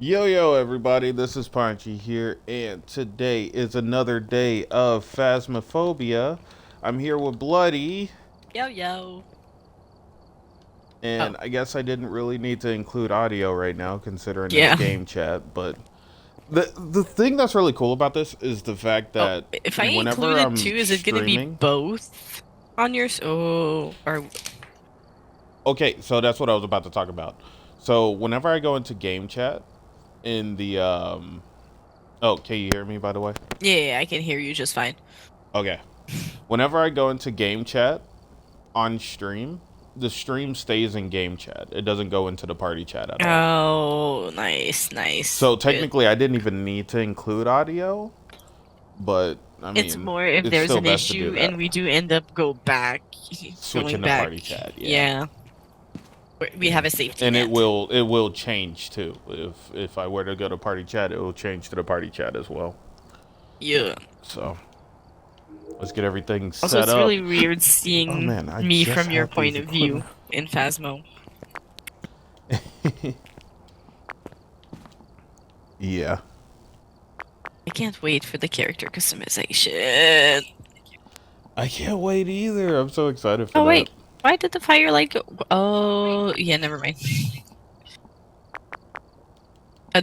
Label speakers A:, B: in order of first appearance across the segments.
A: Yo everybody, this is Punchy here, and today is another day of Phasmophobia. I'm here with Bloody,
B: Yo yo. Oh,
A: and I guess I didn't really need to include audio right now considering it's
B: yeah.
A: game chat, but the thing that's really cool about this is the fact
B: Oh,
A: that
B: if I
A: whenever
B: include it
A: I'm
B: too, is it gonna be
A: streaming,
B: both on yours? Oh, or
A: okay, so that's what I was about to talk about. So whenever I go into game chat in the oh, can you hear me by the way?
B: yeah, I can hear you just fine.
A: Okay. Whenever I go into game chat on stream, the stream stays in game chat. It doesn't go into the party chat at all.
B: Oh, nice, nice,
A: So
B: good.
A: technically, I didn't even need to include audio, but I
B: It's
A: mean,
B: more if
A: it's
B: there's
A: still
B: an
A: best to do
B: issue and
A: that.
B: we do end up
A: Switching
B: going
A: to
B: back.
A: party chat, yeah,
B: Yeah, we
A: yeah,
B: have a safety
A: and it
B: net.
A: will change too. If I were to go to party chat, it will change to the party chat as well.
B: Yeah.
A: So let's get everything
B: Also,
A: set
B: it's
A: up.
B: really weird
A: Oh
B: seeing
A: man, I
B: me
A: just
B: from your
A: had
B: point
A: these
B: of view
A: equipment.
B: in Phasmo.
A: Yeah,
B: I can't wait for the character customization.
A: I can't wait either. I'm so excited for
B: Oh
A: that.
B: wait, why did the firelight go? Oh, yeah, never mind.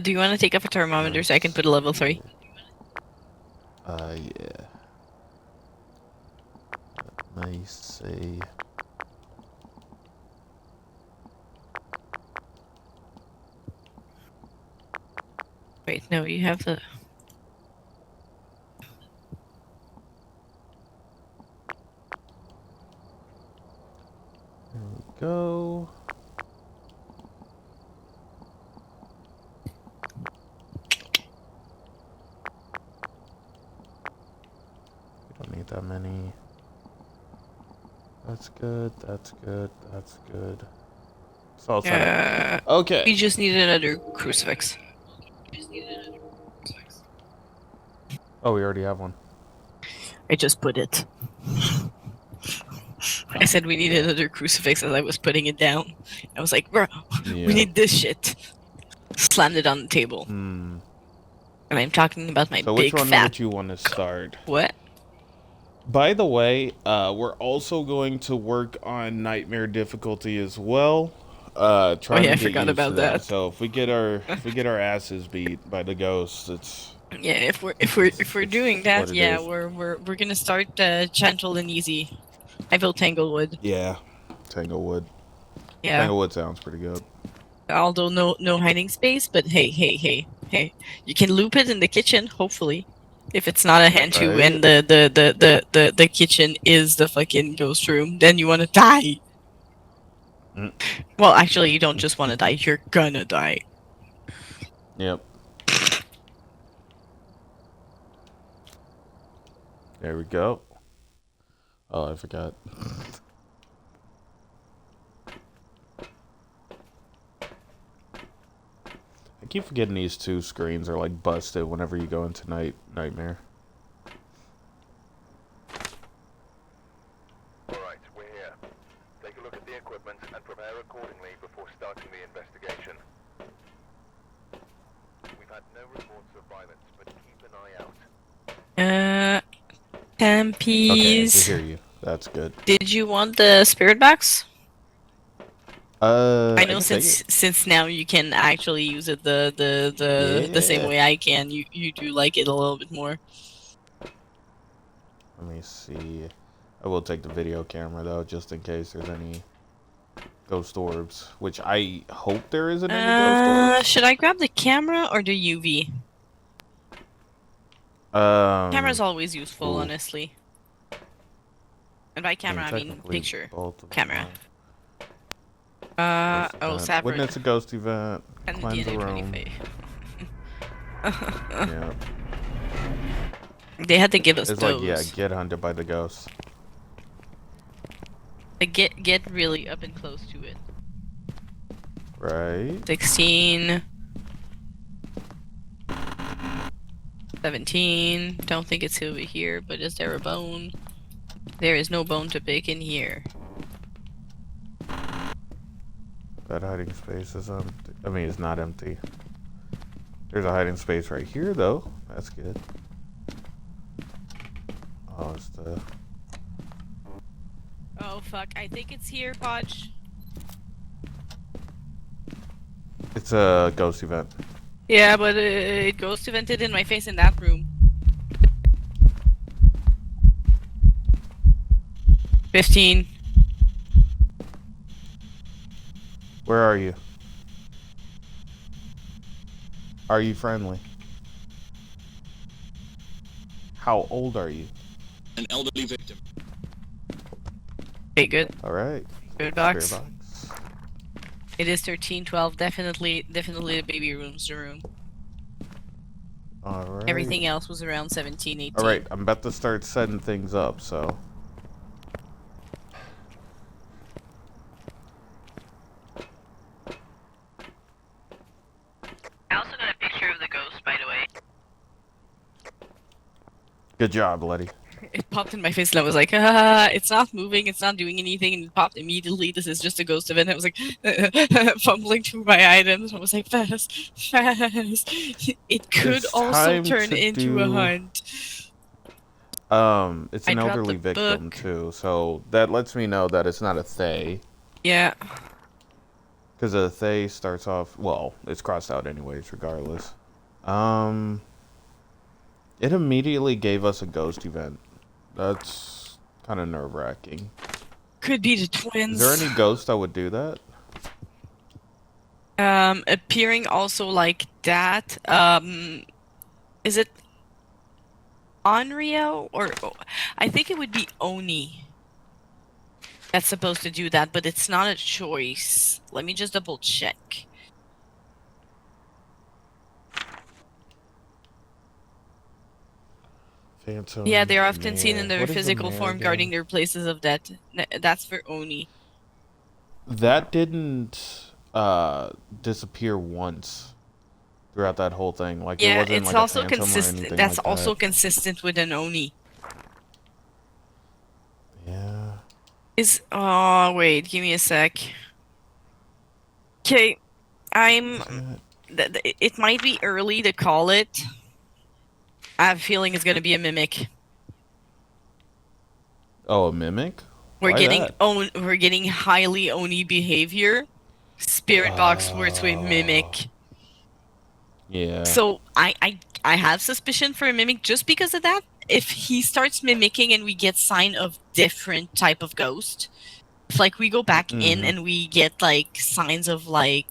B: Do you want to take off a thermometer so I can
A: Let's
B: put a level
A: see.
B: 3?
A: Yeah. Nice. See.
B: Wait, no, you have the...
A: There we go. We don't need that many. That's good. That's good. That's good. It's all set up. Okay.
B: We just need another crucifix.
A: Oh, we already have one.
B: I just put it. I
A: Oh,
B: said we need
A: yeah.
B: another crucifix as I was putting it down. I was like, bro, we
A: Yeah.
B: need this shit. Slammed it on the table.
A: Hmm.
B: And I'm talking about my
A: So which
B: big
A: one
B: fat...
A: would you want to start?
B: What?
A: By the way, we're also going to work on nightmare difficulty as well.
B: Oh
A: Trying
B: yeah, I
A: to get
B: forgot
A: used to
B: about
A: that.
B: that.
A: So if we get our asses beat by the ghosts, it's
B: Yeah, if we're doing
A: it's what
B: that,
A: it
B: yeah,
A: is.
B: we're gonna start gentle and easy. I vote Tanglewood.
A: Yeah. Tanglewood.
B: Yeah.
A: Tanglewood sounds pretty good.
B: Although no hiding space, but hey, you can loop it in the kitchen, hopefully. If it's not a Hantu
A: Right?
B: and the kitchen is the fucking ghost room, then you wanna die.
A: Mm.
B: Well, actually, you don't just wanna die, you're gonna die.
A: Yep. There we go. Oh, I forgot. I keep forgetting these two screens are like busted whenever you go into nightmare.
C: Alright, we're here. Take a look at the equipment and prepare accordingly before starting the investigation. We've had no reports of violence, but keep an eye out.
A: Okay, I can
B: Tempees.
A: hear you. That's good.
B: Did you want the spirit box? I
A: I
B: know
A: can take it.
B: since now you can actually use it the same
A: Yeah.
B: way I can. You do like it a little bit more.
A: Let me see. I will take the video camera though, just in case there's any ghost orbs. Which I hope there isn't any ghost orbs.
B: Should I grab the camera or the UV? Camera's always useful,
A: Ooh.
B: honestly. And by
A: I mean,
B: camera, I mean
A: technically,
B: picture.
A: both of them
B: Camera.
A: are. Ghost
B: Oh,
A: event.
B: Savard.
A: Witness a ghost event.
B: And the
A: Cleanse a
B: DNA
A: room.
B: 25.
A: Yeah.
B: They had to give us
A: It's like, yeah,
B: those.
A: get hunted by the ghosts.
B: Like, get really up and close to it.
A: Right?
B: 16. 17. Don't think it's over here, but is there a bone? There is no bone to pick in here.
A: That hiding space is empty. I mean, it's not empty. There's a hiding space right here, though. That's good. Oh, it's the...
B: Oh fuck! I think it's here, Podge.
A: It's a ghost event.
B: Yeah, but it ghost evented in my face in that room. 15.
A: Where are you? Are you friendly? How old are you?
D: An elderly victim.
B: Okay, good.
A: Alright.
B: Good
A: Spirit
B: box.
A: box.
B: It is 13, 12. Definitely the baby room's the room.
A: Alright.
B: Everything else was around 17, 18.
A: Alright, I'm about to start setting things up, so...
B: I also got a picture of the ghost, by the way.
A: Good job, Letty.
B: It popped in my face and I was like, ah, it's not moving, it's not doing anything, and it popped immediately. This is just a ghost event. I was like, fumbling through my items. I was like, fast. It could
A: It's
B: also
A: time
B: turn
A: to
B: into a
A: do-
B: hunt.
A: It's
B: I
A: an
B: dropped
A: elderly
B: the
A: victim,
B: book.
A: too, so that lets me know that it's not a Thay.
B: Yeah.
A: Because a Thay starts off... Well, it's crossed out anyways, regardless. It immediately gave us a ghost event. That's kind of nerve-wracking.
B: Could be the
A: Is
B: twins.
A: there any ghost that would do that?
B: Appearing also like that. Is it Onryo or I think it would be Oni that's supposed to do that, but it's not a choice. Let me just double check.
A: Phantom.
B: Yeah, they're often seen in
A: Mare.
B: their
A: What is the
B: physical
A: mare
B: form
A: again?
B: guarding their places of death. That's for Oni.
A: That didn't disappear once throughout that whole thing. Like it
B: Yeah,
A: wasn't
B: it's
A: like
B: also
A: a phantom or
B: consistent.
A: anything
B: That's
A: like
B: also
A: that.
B: consistent with an Oni.
A: Yeah.
B: Is oh wait, give me a sec. Okay, I'm.
A: Isn't
B: It might be early to call it. I have a feeling it's gonna be a mimic.
A: Oh, a mimic?
B: We're
A: Why
B: getting
A: that?
B: we're getting highly Oni behavior. Spirit box works with mimic.
A: Yeah.
B: So I have suspicion for a mimic just because of that. If he starts mimicking and we get sign of different type of ghost, if like we go back in
A: Mhm.
B: and we get like signs of like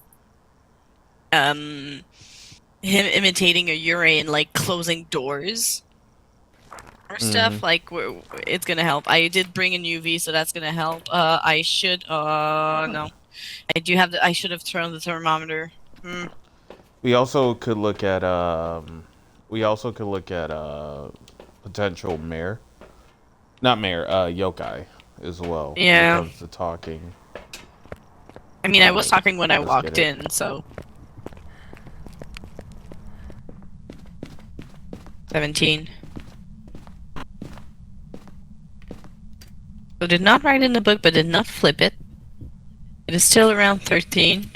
B: him imitating a Yurei and like closing doors or stuff, like it's gonna help. I did bring an UV, so that's gonna help. I should no. I do have I should have thrown the thermometer.
A: We also could look at potential mare. Not mare, yokai as well.
B: Yeah.
A: When it comes to talking.
B: I mean, I was talking when I
A: Let's
B: walked
A: get it.
B: in, so 17. So did not write in the book, but did not flip it. It is still around 13.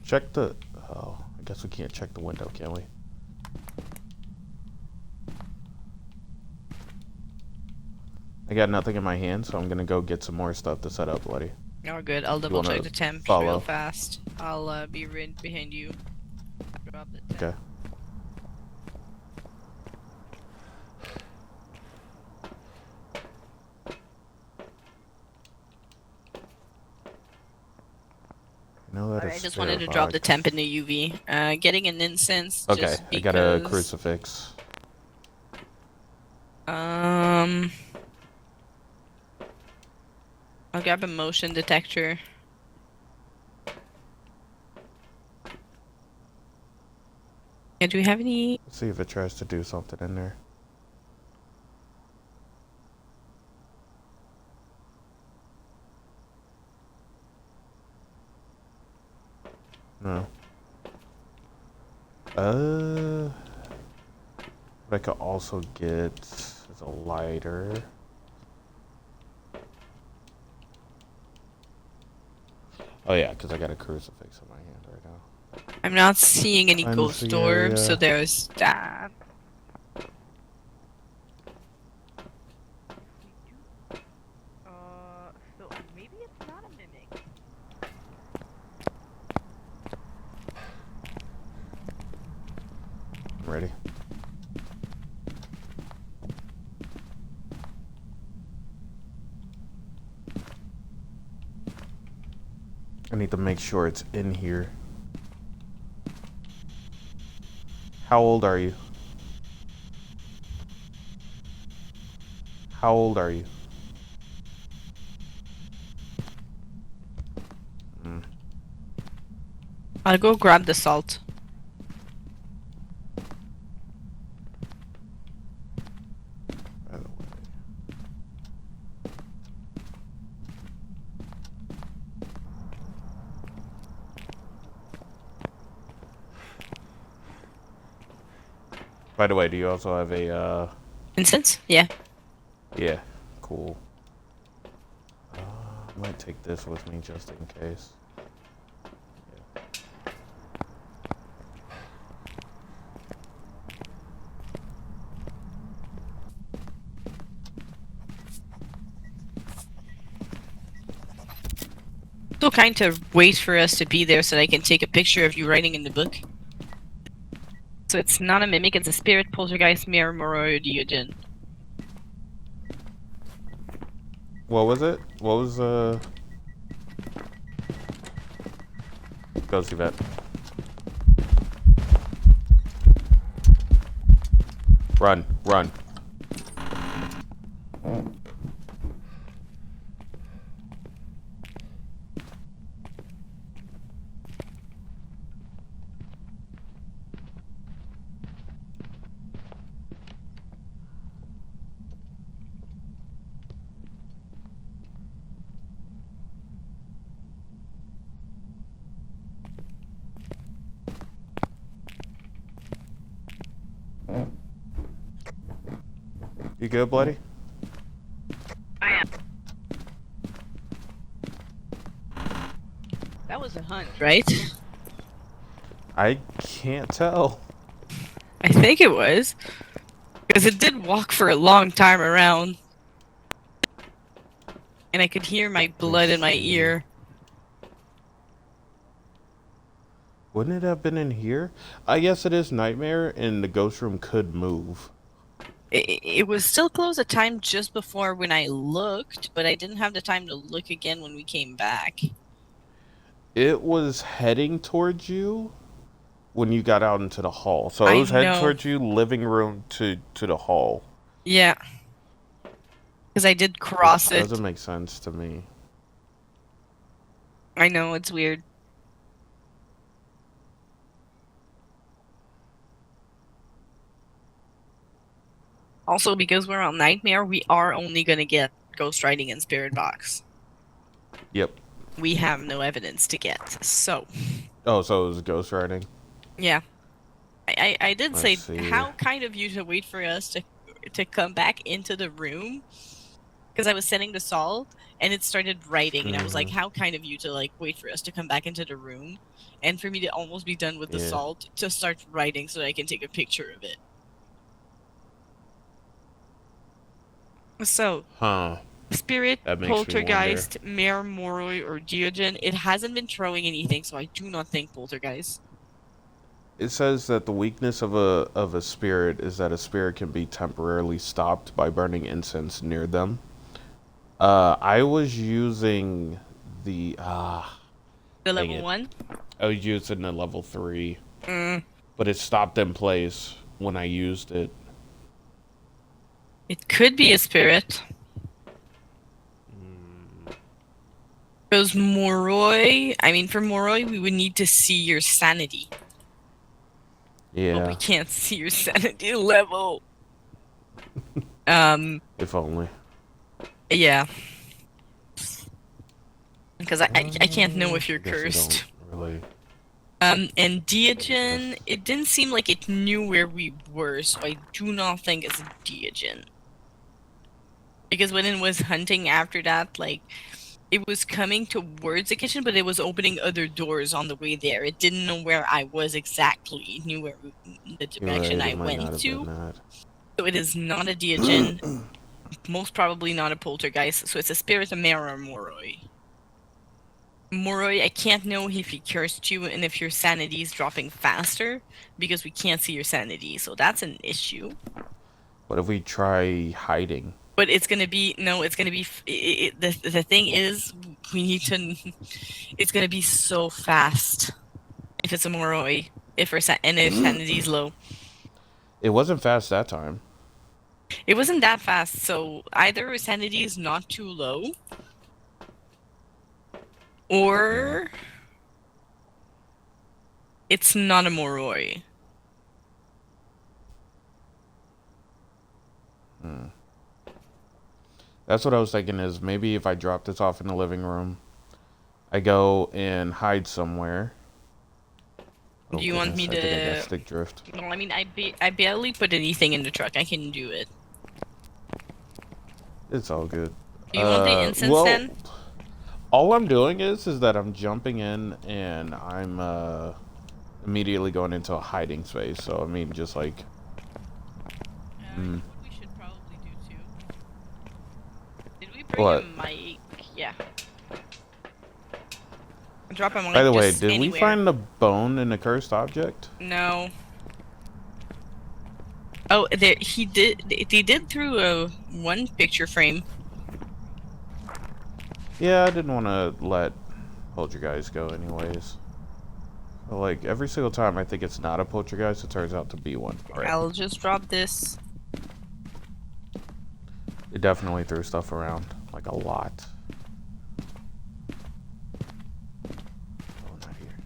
A: Check the oh, I guess we can't check the window, can we? I got nothing in my hand, so I'm gonna go get some more stuff to set up, buddy.
B: Oh, good. I'll double
A: wanna
B: check the temp
A: follow?
B: real fast. I'll be right behind you. Drop the temp.
A: Okay. No, that
B: Alright, I
A: is
B: just wanted to drop the temp in the UV. Getting an incense.
A: Okay,
B: just
A: I got a
B: because,
A: crucifix.
B: I'll grab a motion detector. Yeah, do we have any?
A: Let's see if it tries to do something in there. No. What I could also get is a lighter. Oh yeah, because I got a crucifix in my hand right now.
B: I'm not seeing any
A: Find the
B: ghost orbs, so
A: area.
B: there's that. So maybe it's not a mimic.
A: Ready? I need to make sure it's in here. How old are you? How old are you?
B: I'll go grab the salt.
A: By the way. By the way, do you also have a
B: Incense? Yeah.
A: yeah, cool. I might take this with me just in case. Yeah.
B: So kind to wait for us to be there so that I can take a picture of you writing in the book. So it's not a mimic, it's a spirit, poltergeist, mirror, Moroi, or Diogen.
A: What was it? What was Go see that. Run, run. You good, Bloody?
B: I am. That was a hunt, right?
A: I can't tell.
B: I think it was. Because it did walk for a long time around. And I could hear my blood in my
A: see.
B: ear.
A: Wouldn't it have been in here? I guess it is Nightmare, and the ghost room could move.
B: It was still closed at time just before when I looked, but I didn't have the time to look again when we came back.
A: It was heading towards you when you got out into the hall. So it
B: I
A: was heading
B: know.
A: towards you, living room to the hall.
B: Yeah. Because I did cross
A: Which
B: it.
A: doesn't make sense to me.
B: I know, it's weird. Also, because we're on Nightmare, we are only gonna get Ghost Riding and Spirit Box.
A: Yep.
B: We have no evidence to get, so...
A: Oh, so it was ghost riding?
B: Yeah. I did say,
A: see.
B: how kind of you to wait for us to come back into the room? Because I was sending the salt, and it started writing, and I was like, how kind of you to, like, wait for us to come back into the room, and for me to almost be done with the
A: Yeah.
B: salt, to start writing so that I can take a picture of it. So,
A: Huh.
B: Spirit,
A: That makes me
B: Poltergeist, Mare, Moroi, or Diogen, it hasn't been throwing anything, so I do not think Poltergeist.
A: It says that the weakness of a spirit is that a spirit can be temporarily stopped by burning incense near them. I was using the
B: The
A: dang
B: level
A: it.
B: 1?
A: I was using the level 3,
B: Mm.
A: but it stopped in place when I used it.
B: It could be a spirit. Because Moroi, I mean, for Moroi, we would need to see your sanity.
A: Yeah.
B: But we can't see your sanity level.
A: If only.
B: Yeah. Because I can't know if you're
A: I guess you
B: cursed.
A: don't really.
B: And Diogen, it didn't seem like it knew where we were, so I do not think it's Diogen. Because when it was hunting after that, like, it was coming towards the kitchen, but it was opening other doors on the way there. It didn't know where I was exactly. It knew where the
A: You're
B: direction
A: right. It
B: I
A: might not
B: went
A: have been
B: to.
A: that.
B: So it is not a Deogen, most probably not a poltergeist. So it's a spirit of Mara Moroi. Moroi, I can't know if he cursed you and if your sanity is dropping faster because we can't see your sanity. So that's an issue.
A: What if we try hiding?
B: But it's gonna be no. It's gonna be the thing is we need to. It's gonna be so fast if it's a Moroi. If her and if sanity's low,
A: It wasn't fast that time.
B: it wasn't that fast. So either her sanity is not too low, or it's not a Moroi.
A: That's what I was thinking is maybe if I drop this off in the living room, I go and hide somewhere. Oh
B: Do you want
A: goodness,
B: me
A: I think I got
B: to?
A: stick drift.
B: Well, I mean, I barely put anything in the truck. I can do it.
A: It's all good.
B: Do you want the incense
A: Well,
B: then?
A: all I'm doing is that I'm jumping in and I'm immediately going into a hiding space. So I mean, just like
B: You know what we should probably do too? Did we bring
A: what?
B: a mic? Yeah. Drop a mic
A: By the way,
B: just
A: did
B: anywhere.
A: we find the bone in the cursed object?
B: No. Oh, there he did. They did through a one picture frame.
A: Yeah, I didn't want to let poltergeist go anyways. But like every single time I think it's not a poltergeist, it turns out to be one. Alright.
B: I'll just drop this.
A: It definitely threw stuff around. Like a lot. Oh, not here.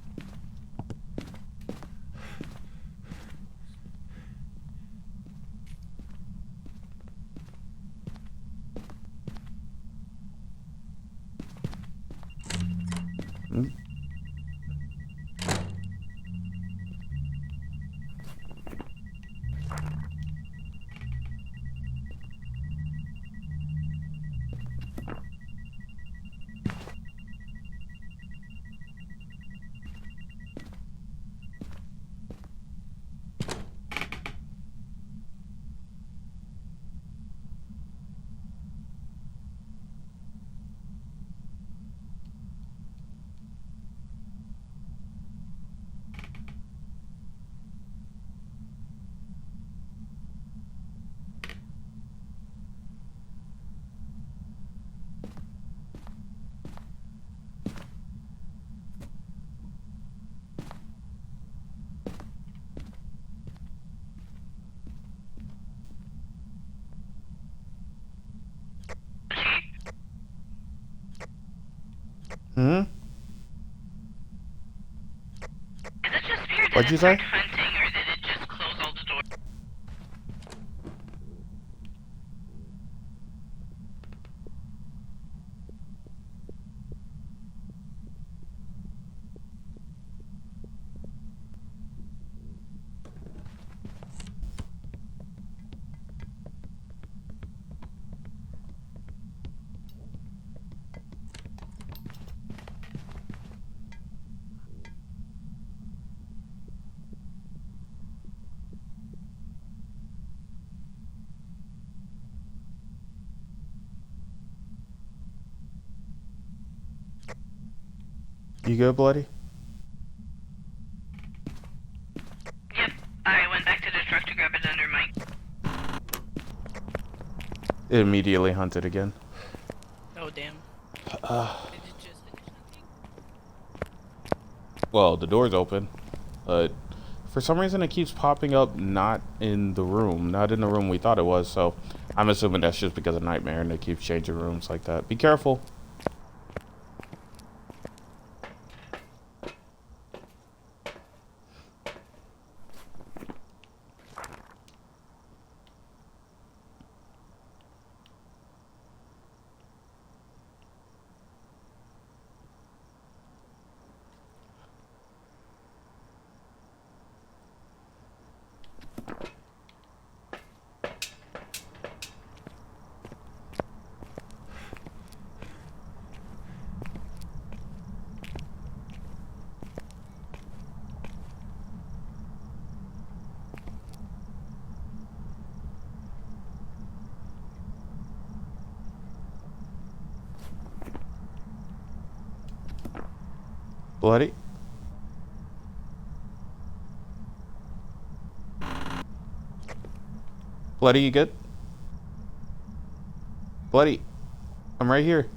A: Hmm? Hmm?
B: Is it just weird?
A: What'd you say?
B: Hunting, or did it just close all the doors?
A: You good, bloody?
B: Yep. I went back to the truck to grab it under my.
A: It immediately hunted again.
B: Oh damn. Did it just finish hunting?
A: Well, the door's open, but for some reason it keeps popping up not in the room we thought it was, so I'm assuming that's just because of Nightmare and it keeps changing rooms like that. Be careful. Bloody? Bloody, you good? Bloody, I'm right here.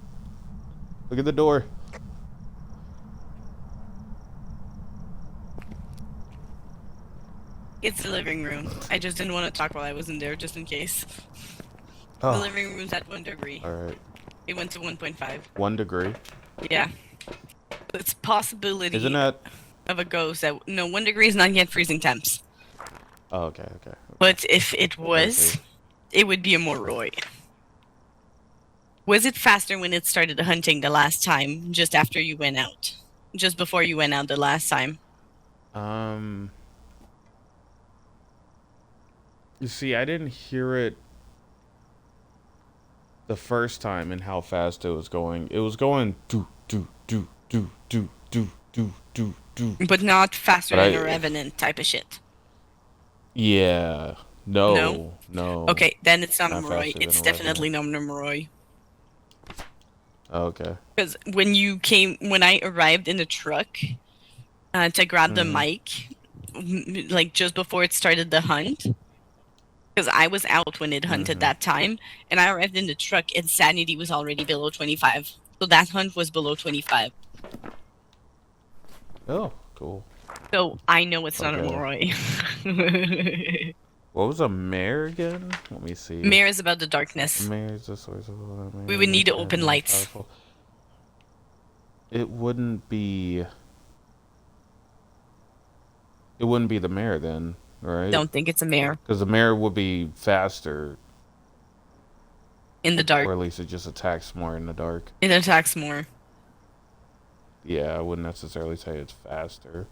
A: Look at the door.
B: It's the living room. I just didn't want to talk while I was in there, just in case. The
A: Oh,
B: living room's at 1 degree.
A: alright.
B: It went to 1.5.
A: 1 degree.
B: Yeah. It's possibility
A: Isn't that...
B: of a ghost that no 1 degree is not yet freezing temps.
A: Oh, okay, okay.
B: But if it was,
A: see.
B: it would be a Moroi. Was it faster when it started hunting the last time, just after you went out? Just before you went out the last time?
A: You see, I didn't hear it the first time and how fast it was going. It was going do do do do do do do do do.
B: But not faster
A: But
B: than a Revenant type of shit.
A: Yeah.
B: No?
A: No.
B: Okay, then it's not a
A: Not
B: Moroi.
A: faster than
B: It's
A: a
B: definitely not a Moroi.
A: Okay.
B: Because when I arrived in the truck to grab the mic, like just before it started the hunt, because I was out when it hunted that time, and I arrived in the truck and sanity was already below 25. So that hunt was below 25.
A: Oh, cool.
B: So I know it's not a
A: Okay.
B: Moroi.
A: What was a mare again? Let me see.
B: Mare is about the darkness.
A: Mare is the source of all
B: We would need to open lights.
A: powerful. It wouldn't be. It wouldn't be the mare then, right?
B: Don't think it's a mare.
A: Because the mare would be faster,
B: In the
A: or
B: dark.
A: at least it just attacks more in the dark.
B: It attacks more.
A: Yeah, I wouldn't necessarily say it's faster.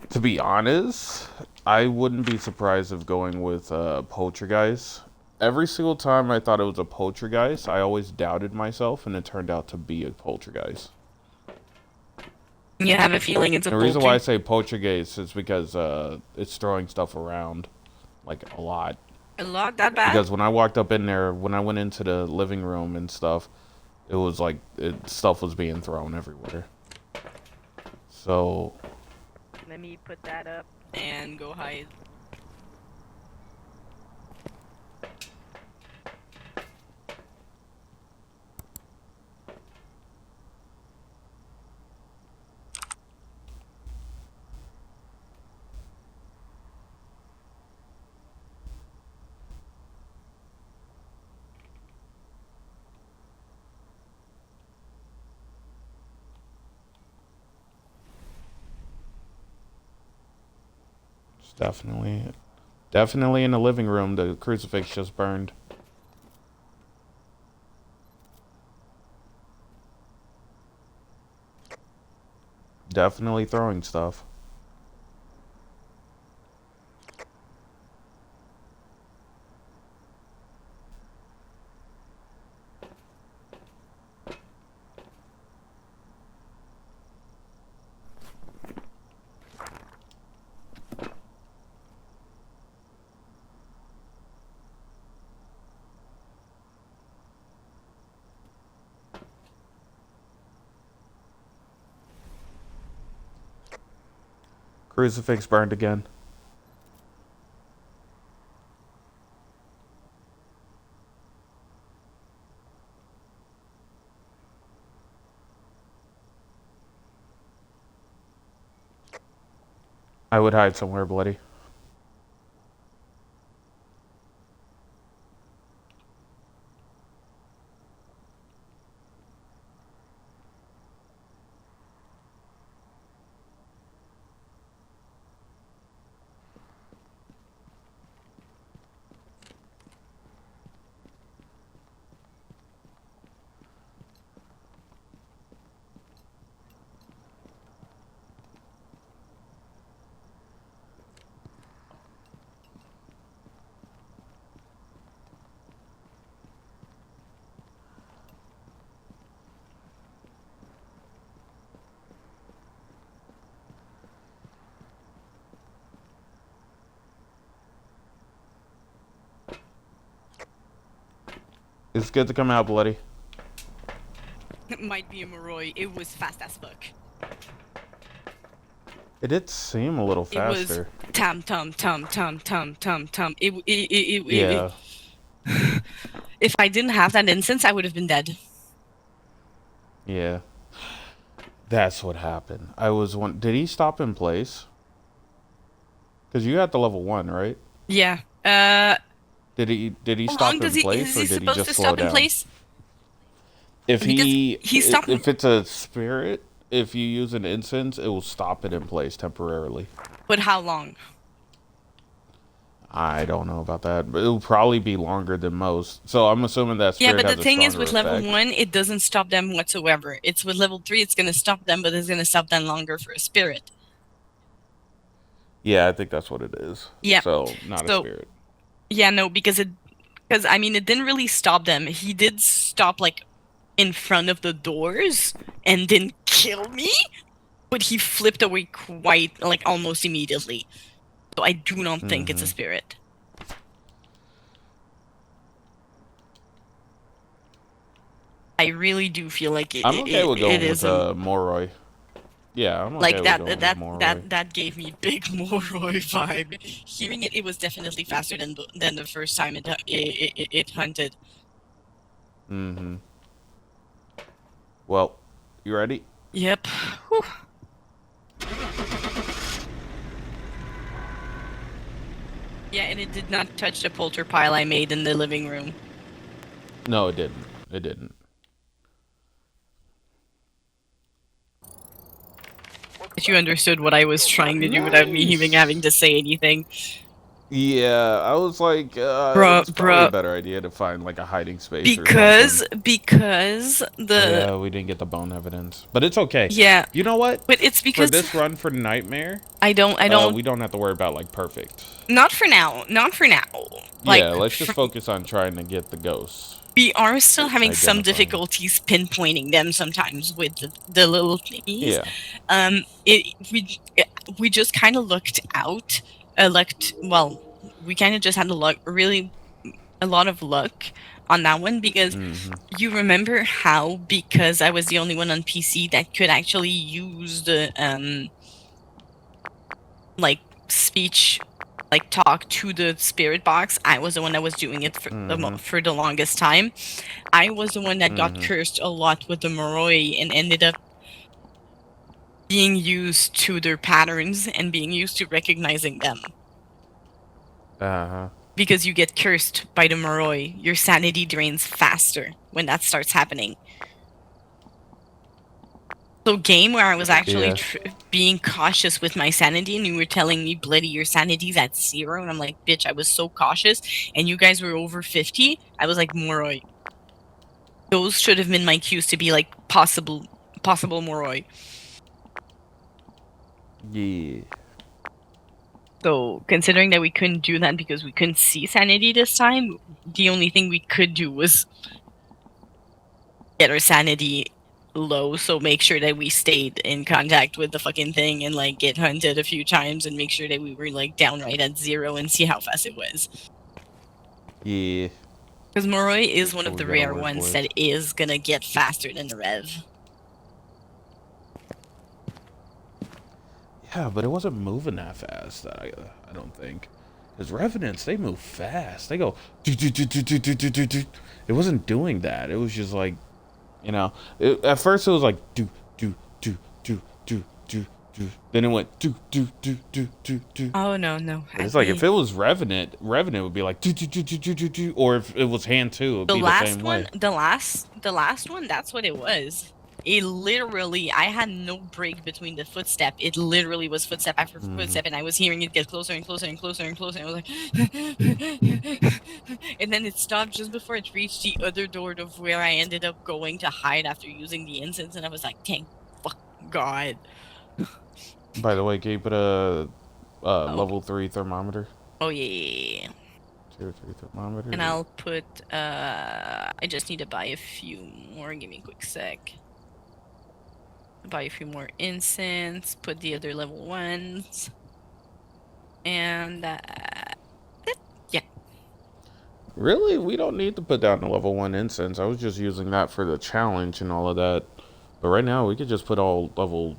A: To be honest, I wouldn't be surprised if going with poltergeist. Every single time I thought it was a poltergeist, I always doubted myself, and it turned out to be a poltergeist.
B: You have a feeling it's a
A: The reason why I say poltergeist is because it's throwing stuff around, like, a lot.
B: A lot that bad?
A: Because when I walked up in there, when I went into the living room and stuff, it was like stuff was being thrown everywhere. So
B: Let me put that up and go hide.
A: it's definitely in the living room. The crucifix just burned. Definitely throwing stuff. Crucifix burned again. I would hide somewhere bloody. It's good to come out bloody.
B: It might be a Moroi. It was fast as fuck.
A: It did seem a little
B: It was
A: faster.
B: tam tam tam tam tam tam tam.
A: Yeah.
B: If I didn't have that instance, I would have been dead.
A: Yeah. That's what happened. Did he stop in place? Because you got the level 1, right?
B: Yeah.
A: Did he
B: How long
A: stop
B: does
A: in
B: he
A: place
B: is
A: or
B: he
A: did he
B: supposed
A: just
B: to
A: slow
B: stop in
A: down?
B: place?
A: If
B: Because
A: he
B: he stopped.
A: if it's a spirit, if you use an incense, it will stop it in place temporarily.
B: But how long?
A: I don't know about that, but it'll probably be longer than most. So I'm assuming that
B: Yeah,
A: spirit
B: but the
A: has a
B: thing is,
A: stronger
B: with level
A: effect.
B: 1, it doesn't stop them whatsoever. It's with level 3, it's gonna stop them, but it's gonna stop them longer for a spirit.
A: Yeah, I think that's what it is.
B: Yeah.
A: So not a
B: So
A: spirit.
B: yeah, no, because it didn't really stop them. He did stop like in front of the doors and didn't kill me, but he flipped away quite like almost immediately. So I do not think it's a spirit. I really do feel like
A: I'm okay with
B: it
A: going with
B: is a
A: Moroi. Yeah, I'm okay
B: like
A: with going with Moroi.
B: that gave me big Moroi vibe. Hearing it, it was definitely faster than the first time it hunted.
A: Mm-hmm. Well, you ready?
B: Yep. Whew. Yeah, and it did not touch the polter pile I made in the living room.
A: No, it didn't. It didn't.
B: But you understood what I was trying to do without me even having to say anything.
A: Yeah, I was like, it's probably a
B: Bruh.
A: better idea to find like a hiding space or something.
B: Because
A: Oh
B: the
A: yeah, we didn't get the bone evidence, but it's okay.
B: yeah,
A: You know what?
B: but it's
A: For
B: because
A: this run for Nightmare,
B: I don't
A: we don't have to worry about like perfect.
B: not for now, not for now.
A: Yeah,
B: Like
A: let's just focus on trying to get the ghosts
B: we are still having some
A: identified.
B: difficulties pinpointing them sometimes with the little thingies.
A: Yeah.
B: It we just kind of looked out, well, we kind of just had a lot of luck on that one because
A: Mm-hmm.
B: you remember how because I was the only one on PC that could actually use the like speech like talk to the spirit box. I was the one that was doing it for the longest time. I was the one that got cursed a lot with the Moroi and ended up being used to their patterns and being used to recognizing them.
A: Uh-huh.
B: Because you get cursed by the Moroi, your sanity drains faster when that starts happening. So game where I was actually being cautious with my sanity and you were telling me, Bloody, your sanity's at 0. And I'm like, bitch, I was so cautious. And you guys were over 50. I was like, Moroi. Those should have been my cues to be like possible Moroi.
A: Yeah.
B: So considering that we couldn't do that because we couldn't see sanity this time, the only thing we could do was get our sanity low, so make sure that we stayed in contact with the fucking thing and like get hunted a few times and make sure that we were like downright at 0 and see how fast it was.
A: Yeah.
B: Because Moroi is one of the
A: gotta
B: rare
A: work
B: ones
A: with.
B: that is gonna get faster than the Rev.
A: Yeah, but it wasn't moving that fast. I don't think. Because Revenants, they move fast. They go. It wasn't doing that. It was just like, at first it was like do do do do do do do. Then it went do do do do do do.
B: Oh no!
A: It's like if it was Revenant would be like do do do do do do do. Or if it was Hand 2, it'd be the same way.
B: The last one, that's what it was. It literally, I had no break between the footstep. It literally was footstep after footstep, and I was hearing it get closer and closer and closer and closer. And I was like, and then it stopped just before it reached the other door of where I ended up going to hide after using the incense, and I was like, thank fuck God.
A: By the way, can you put a level 3 thermometer?
B: Oh yeah.
A: Tier 3 thermometer.
B: And I'll put, I just need to buy a few more. Give me a quick sec. Buy a few more incense, put the other level 1s. And, yeah.
A: Really? We don't need to put down the level 1 incense. I was just using that for the challenge and all of that. But right now, we could just put all level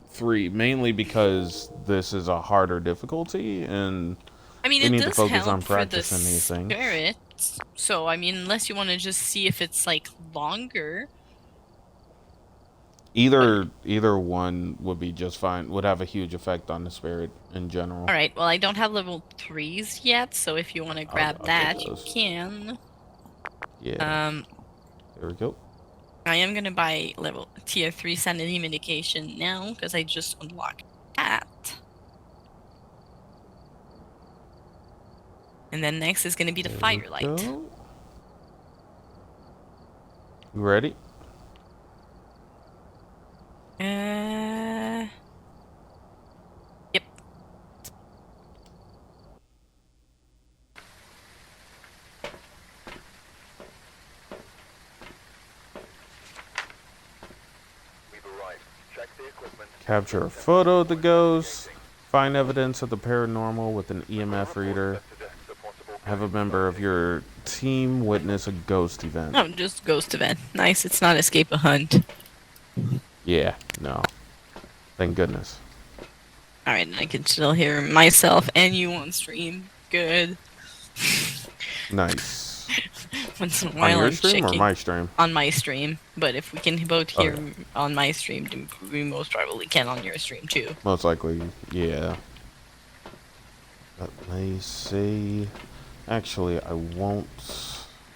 A: 3, mainly because this is a harder difficulty, and
B: I mean,
A: we
B: it
A: need to
B: does
A: focus on
B: help for the
A: practicing these things.
B: spirits. So, I mean, unless you want to just see if it's like longer.
A: Either one would be just fine. Would have a huge effect on the spirit in general.
B: All right. Well, I don't have level 3s yet, so if you want to grab
A: I'll get
B: that, you
A: those.
B: can.
A: Yeah. There we go.
B: I am gonna buy level tier 3 sanity medication now because I just unlocked that. And then next is gonna be the
A: There we
B: firelight.
A: go. You ready?
B: Yep.
C: We've arrived. Check the equipment.
A: Capture a photo of the ghost. Find evidence of the paranormal with an EMF reader. Have a member of your team witness a ghost event.
B: Oh, just ghost event. Nice. It's not escape a hunt.
A: Yeah, no. Thank goodness.
B: All right, and I can still hear myself and you on stream. Good.
A: Nice.
B: Once in a
A: On
B: while,
A: your
B: I'm
A: stream
B: checking
A: or my stream?
B: on my stream. But if we can both hear
A: Okay.
B: on my stream, then we most probably can on your stream too.
A: Most likely, yeah. Let me see. Actually, I won't.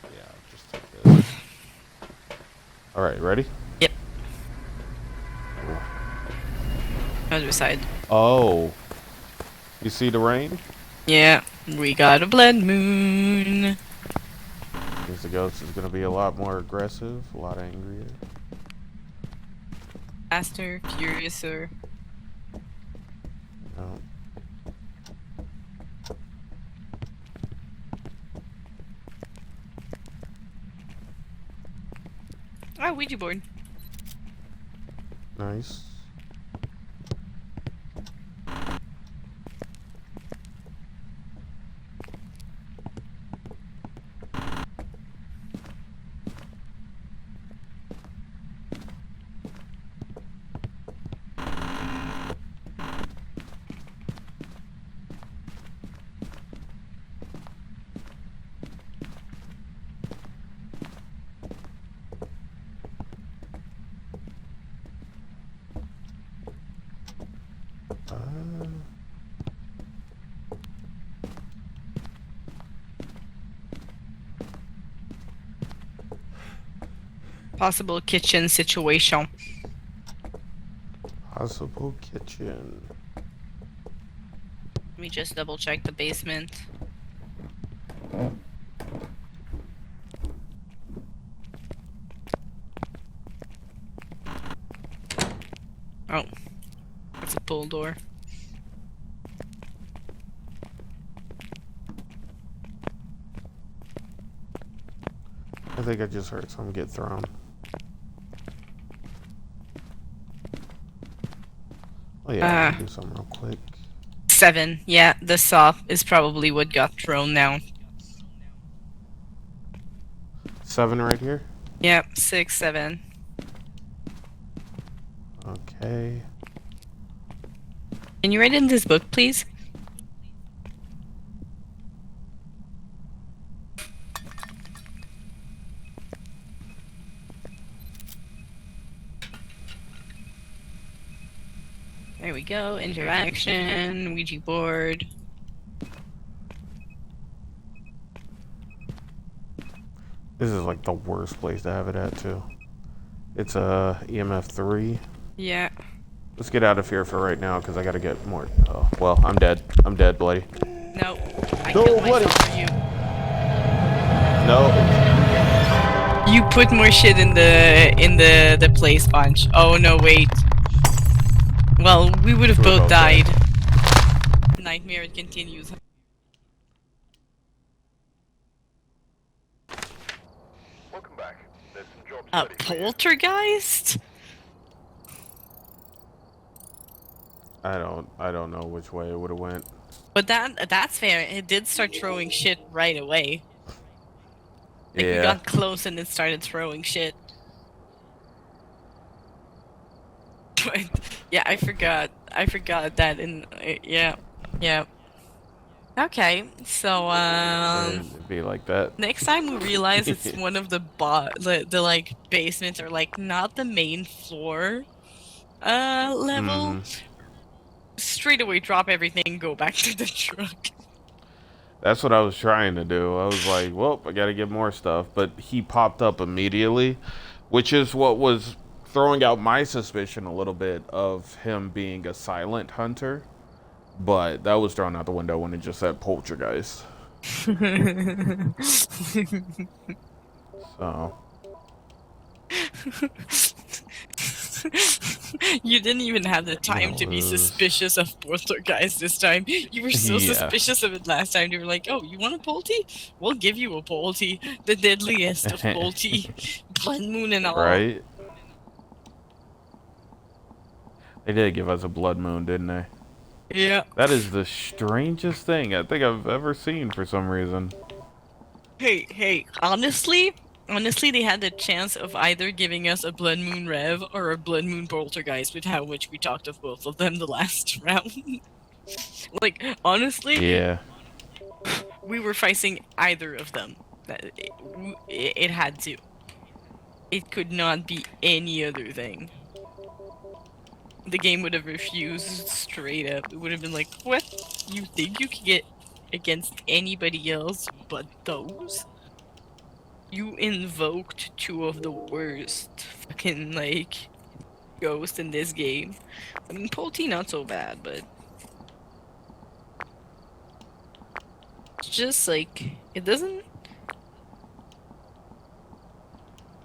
A: Yeah, I'll just take this. Alright, ready?
B: Yep. Other side.
A: Oh. You see the rain?
B: Yeah, we got a blood moon.
A: Means the ghost is gonna be a lot more aggressive, a lot angrier.
B: Faster, furiouser.
A: No.
B: Oh, Ouija board.
A: Nice.
B: Possible kitchen situation.
A: Possible kitchen.
B: Let me just double check the basement. Oh, it's a pull door.
A: I think I just heard something get thrown. Oh yeah, I can do something real quick.
B: 7. Yeah, the saw is probably what got thrown down.
A: 7 right here.
B: Yep, 6, 7.
A: Okay.
B: Can you write in this book, please? There we go. Interaction, Ouija board.
A: This is like the worst place to have it at too. It's a EMF 3.
B: Yeah.
A: Let's get out of here for right now because I gotta get more. Oh, well, I'm dead. I'm dead, bloody.
B: No. I
A: No,
B: killed
A: bloody.
B: myself for you.
A: No.
B: You put more shit in the play sponge. Oh no, wait. Well, we would have
A: We were
B: both
A: both
B: died. Nightmare it continues.
C: Welcome back. There's some jobs
B: A
C: ready for you.
B: poltergeist?
A: I don't know which way it would have went.
B: But that's fair. It did start throwing shit right away. Like, we
A: Yeah.
B: got close and it started throwing shit. But, yeah, I forgot. I forgot that in... yeah. Yeah. Okay, so,
A: It'd be like that.
B: next time we realize it's one of the like basements or like not the main floor level,
A: Mm-hmm.
B: straight away drop everything and go back to the truck.
A: That's what I was trying to do. I was like, well, I gotta get more stuff. But he popped up immediately, which is what was throwing out my suspicion a little bit of him being a silent hunter. But that was thrown out the window when it just said poltergeist. So,
B: You didn't even have the time
A: that
B: to be
A: was.
B: suspicious of poltergeist this time. You were so
A: Yeah.
B: suspicious of it last time. You were like, "Oh, you want a polty? We'll give you a polty, the deadliest of polty, blood moon and all."
A: Right? They did give us a blood moon, didn't they?
B: Yeah.
A: That is the strangest thing I think I've ever seen for some reason.
B: Hey, honestly, they had the chance of either giving us a Blood Moon Rev or a Blood Moon Poltergeist with how much we talked of both of them the last round. Like, honestly,
A: Yeah.
B: we were facing either of them. It had to. It could not be any other thing. The game would have refused straight up. It would have been like, what? You think you could get against anybody else but those? You invoked two of the worst fucking, like, ghosts in this game. I mean, Polty not so bad, but... it's just, like, it doesn't...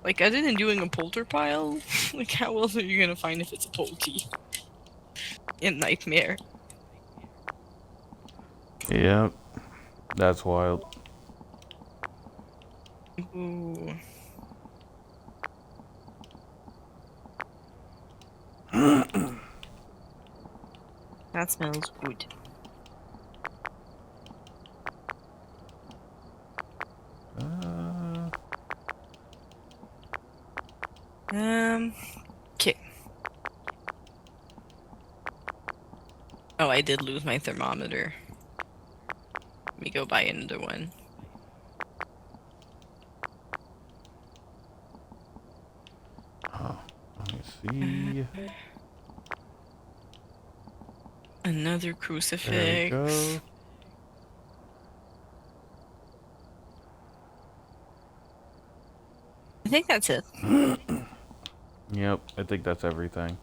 B: Like, other than doing a polter pile, like, how else are you gonna find if it's a Polty? In Nightmare.
A: Yep. That's wild.
B: Ooh. That smells good.
A: Uh,
B: Okay. Oh, I did lose my thermometer. Let me go buy another one.
A: oh, let me see.
B: Another
A: There we
B: crucifix.
A: go.
B: I think that's it.
A: Yep, I think that's everything.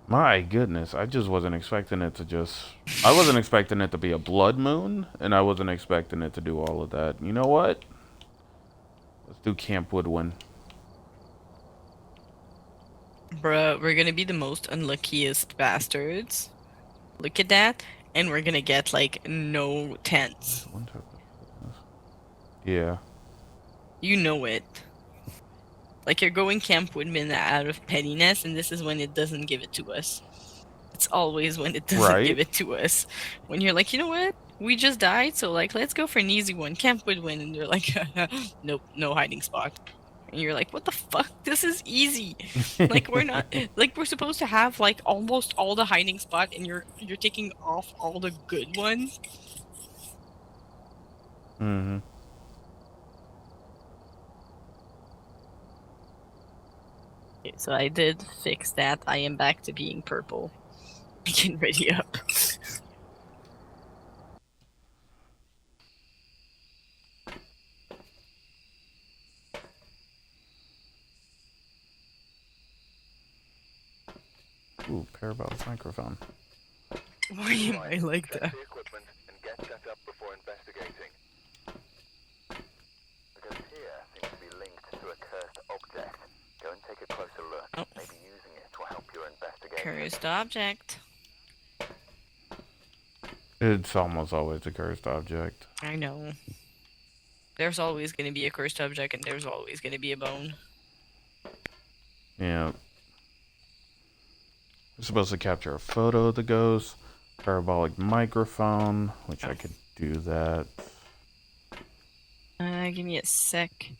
A: My goodness, I just wasn't expecting it to just... I wasn't expecting it to be a blood moon, and I wasn't expecting it to do all of that. You know what? Let's do Camp Woodwind.
B: Bruh, we're gonna be the most unluckiest bastards. Look at that. And we're gonna get, like, no tents.
A: Yeah.
B: You know it. Like, you're going Camp Woodman out of pettiness, and this is when it doesn't give it to us. It's always when it doesn't give
A: Right.
B: it to us. When you're like, you know what? We just died, so, like, let's go for an easy one. Camp Woodwin. And you're like, nope, no hiding spot. And you're like, what the fuck? This is easy. Like, we're not... Like, we're supposed to have, like, almost all the hiding spot, and you're taking off all the good ones.
A: Mm-hmm.
B: Okay, so I did fix that. I am back to being purple. I can ready up.
A: Ooh, parabolic microphone.
B: Why am I like
C: Check
B: that?
C: the equipment and get set up before investigating. The ghost here seems to be linked to a cursed object. Go and take a closer look.
B: Oh.
C: Maybe using it will help your investigation.
B: Cursed object.
A: It's almost always a cursed object.
B: I know. There's always going to be a cursed object, and there's always going to be a bone.
A: Yeah. We're supposed to capture a photo of the ghost. Parabolic microphone, which I could do that.
B: I Give me a sec.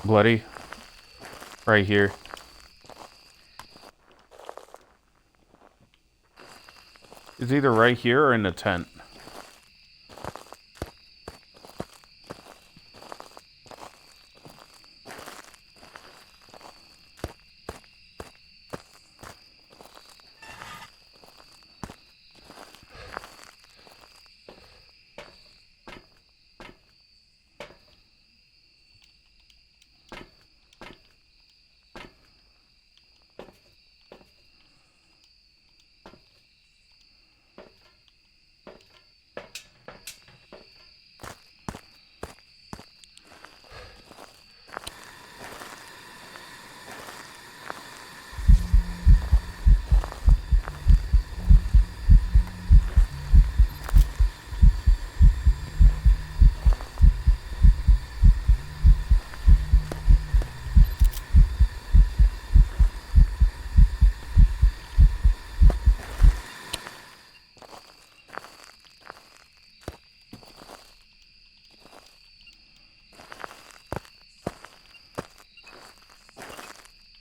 A: Bloody. Right here. It's either right here or in the tent.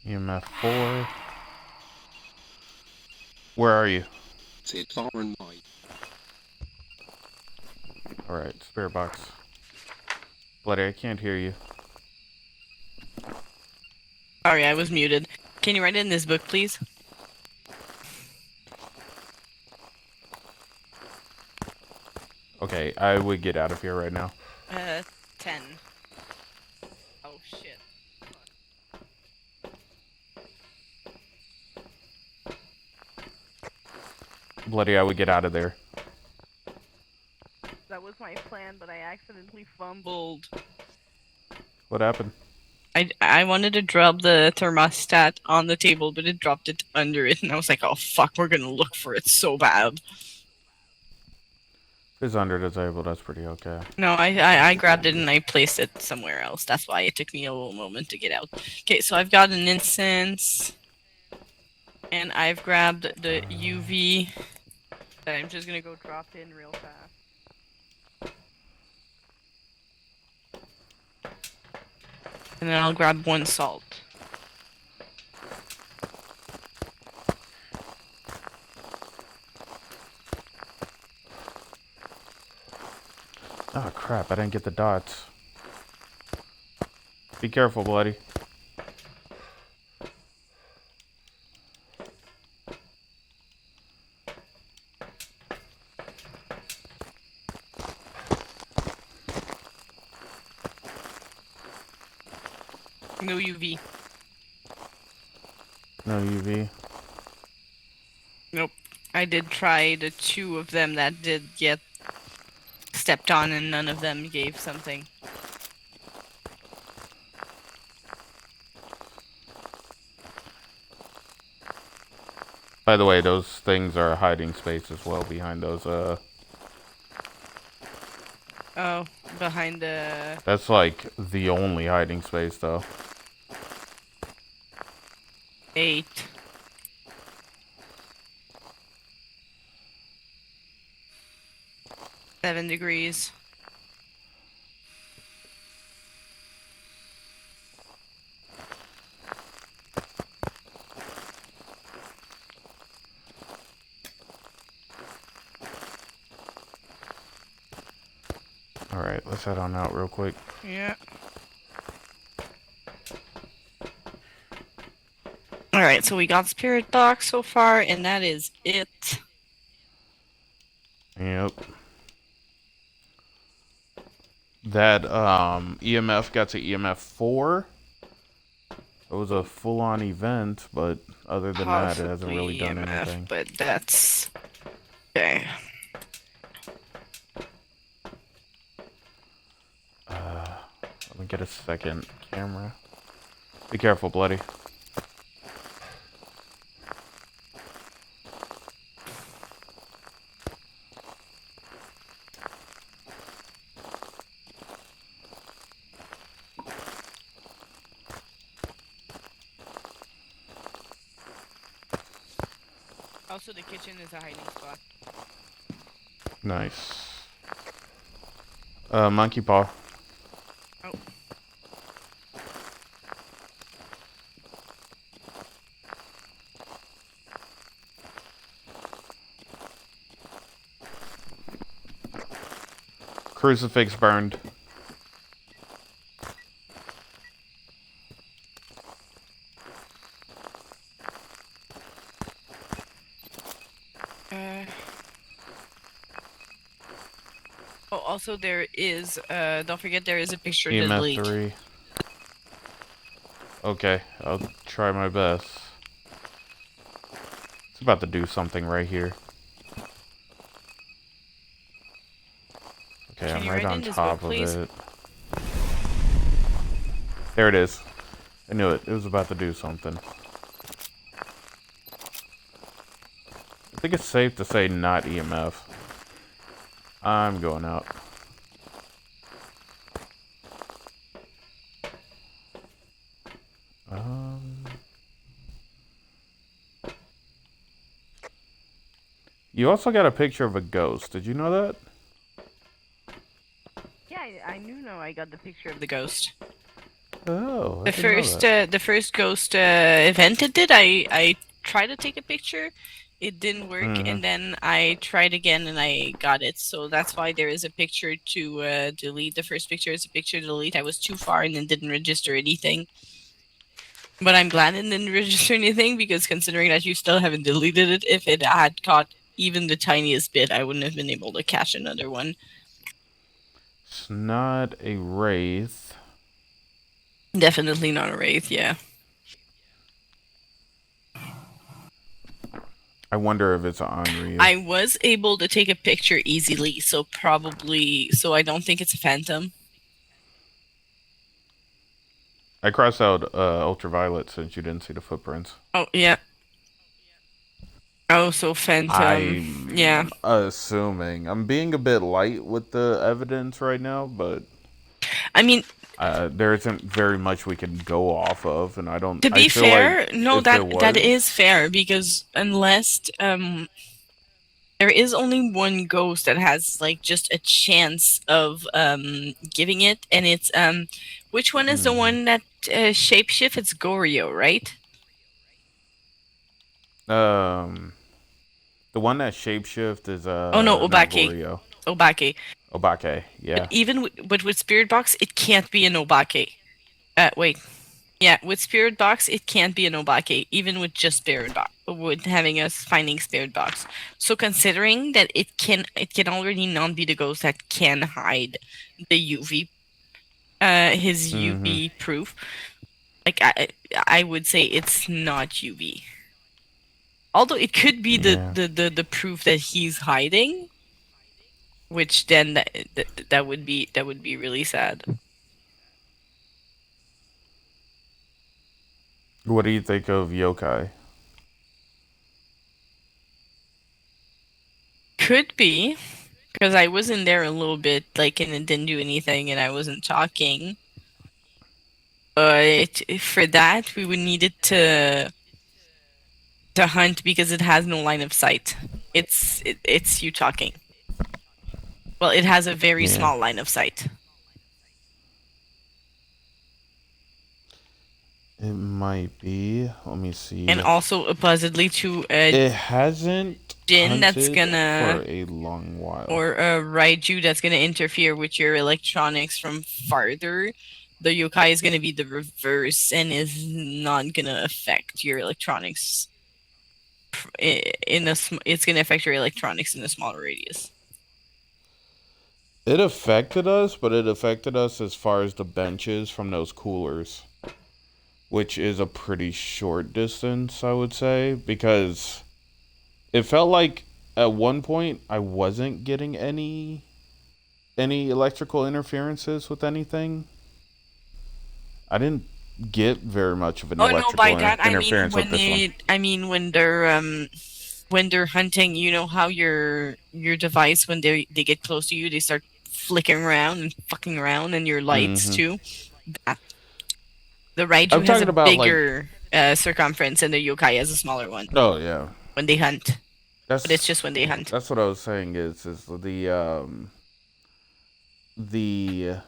A: EMF 4. Where are you?
D: It's far and wide.
A: Alright, spirit box. Bloody, I can't hear you.
B: Sorry, I was muted. Can you write it in this book, please?
A: Okay, I would get out of here right now.
B: 10. Oh, shit.
A: Bloody, I would get out of there.
B: That was my plan, but I accidentally fumbled.
A: What happened?
B: I wanted to drop the thermostat on the table, but it dropped it under it, and I was like, oh fuck, we're gonna look for it so bad.
A: If it's under the table, that's pretty okay.
B: No, I grabbed it and I placed it somewhere else. That's why it took me a little moment to get out. Okay, so I've got an incense, and I've grabbed the UV that I'm just gonna go drop in real fast. And then I'll grab 1 salt.
A: Oh crap, I didn't get the dots. Be careful, Bloody.
B: No UV.
A: No UV.
B: Nope. I did try the 2 of them that did get stepped on, and none of them gave something.
A: By the way, those things are a hiding space as well behind those,
B: Oh, behind the...
A: That's like the only hiding space, though.
B: 8. Seven degrees.
A: Alright, let's head on out real quick.
B: Yeah. Alright, so we got Spirit Box so far, and that is it.
A: Yep. That EMF got to EMF 4. It was a full-on event, but other than that, it hasn't really done
B: EMF,
A: anything.
B: but that's okay.
A: Let me get a second camera. Be careful, Bloody.
B: Also, the kitchen is a hiding spot.
A: Nice. Monkey paw.
B: Oh.
A: Crucifix burned.
B: Oh, also there is, don't forget there is a picture to
A: EMF
B: delete.
A: 3. Okay, I'll try my best. It's about to do something right here. Okay,
B: Can
A: I'm
B: you
A: right
B: write
A: on
B: in this
A: top
B: book,
A: of
B: please?
A: it. There it is. I knew it. It was about to do something. I think it's safe to say not EMF. I'm going out. You also got a picture of a ghost. Did you know that?
B: Yeah, I knew I got the picture of the ghost.
A: Oh, I didn't know that.
B: The first ghost event it did, I tried to take a picture, it didn't work, and then I tried again and I got it. So that's why there is a picture to delete. The first picture is a picture to delete. I was too far and then didn't register anything. But I'm glad it didn't register anything, because considering that you still haven't deleted it, if it had caught even the tiniest bit, I wouldn't have been able to catch another one.
A: It's not a wraith.
B: Definitely not a wraith, yeah.
A: I wonder if it's on Ryu.
B: I was able to take a picture easily, so I don't think it's a phantom.
A: I crossed out ultraviolet since you didn't see the footprints.
B: Oh, yeah. Oh, so phantom.
A: I'm
B: Yeah.
A: assuming. I'm being a bit light with the evidence right now, but
B: I mean,
A: there isn't very much we can go off of, and I don't.
B: to be
A: I feel
B: fair,
A: like
B: no,
A: if there
B: that
A: was-
B: is fair, because unless there is only one ghost that has like just a chance of giving it, and it's which one is the one that shapeshift? It's Goryo, right?
A: The one that shapeshift is
B: Oh no,
A: not
B: Obake.
A: Goryo.
B: Obake.
A: Obake, yeah.
B: But with Spirit Box, it can't be an Obake. Wait. Yeah, with Spirit Box, it can't be an Obake, even with just Spirit Box, with having us finding Spirit Box. So considering that it can already not be the ghost that can hide the UV, his UV proof. Like I would say it's not UV. Although it could be the proof that he's hiding, which then that would be really sad.
A: What do you think of yokai?
B: Could be, because I was in there a little bit, like, and it didn't do anything, and I wasn't talking. But for that, we would need it to hunt, because it has no line of sight. It's you talking. Well, it has a very small line of sight.
A: It might be. Let me see.
B: And also oppositely to
A: it hasn't
B: Jin that's
A: hunted
B: gonna
A: for a long while.
B: or a Raiju that's gonna interfere with your electronics from farther. the yokai is gonna be the reverse and is not gonna affect your electronics. It's gonna affect your electronics in a smaller radius.
A: It affected us, but it affected us as far as the benches from those coolers, which is a pretty short distance, I would say, because it felt like at one point I wasn't getting any electrical interferences with anything. I didn't get very much of an
B: Oh no, by
A: electrical
B: that I mean
A: interference with this one.
B: when they're hunting, you know how your device when they get close to you, they start flicking around and fucking around, and your lights too. That the Raiju
A: I'm
B: has a
A: talking about like,
B: bigger circumference, and the yokai has a smaller one
A: oh yeah,
B: when they hunt. But it's just
A: that's
B: when they hunt.
A: that's what I was saying is the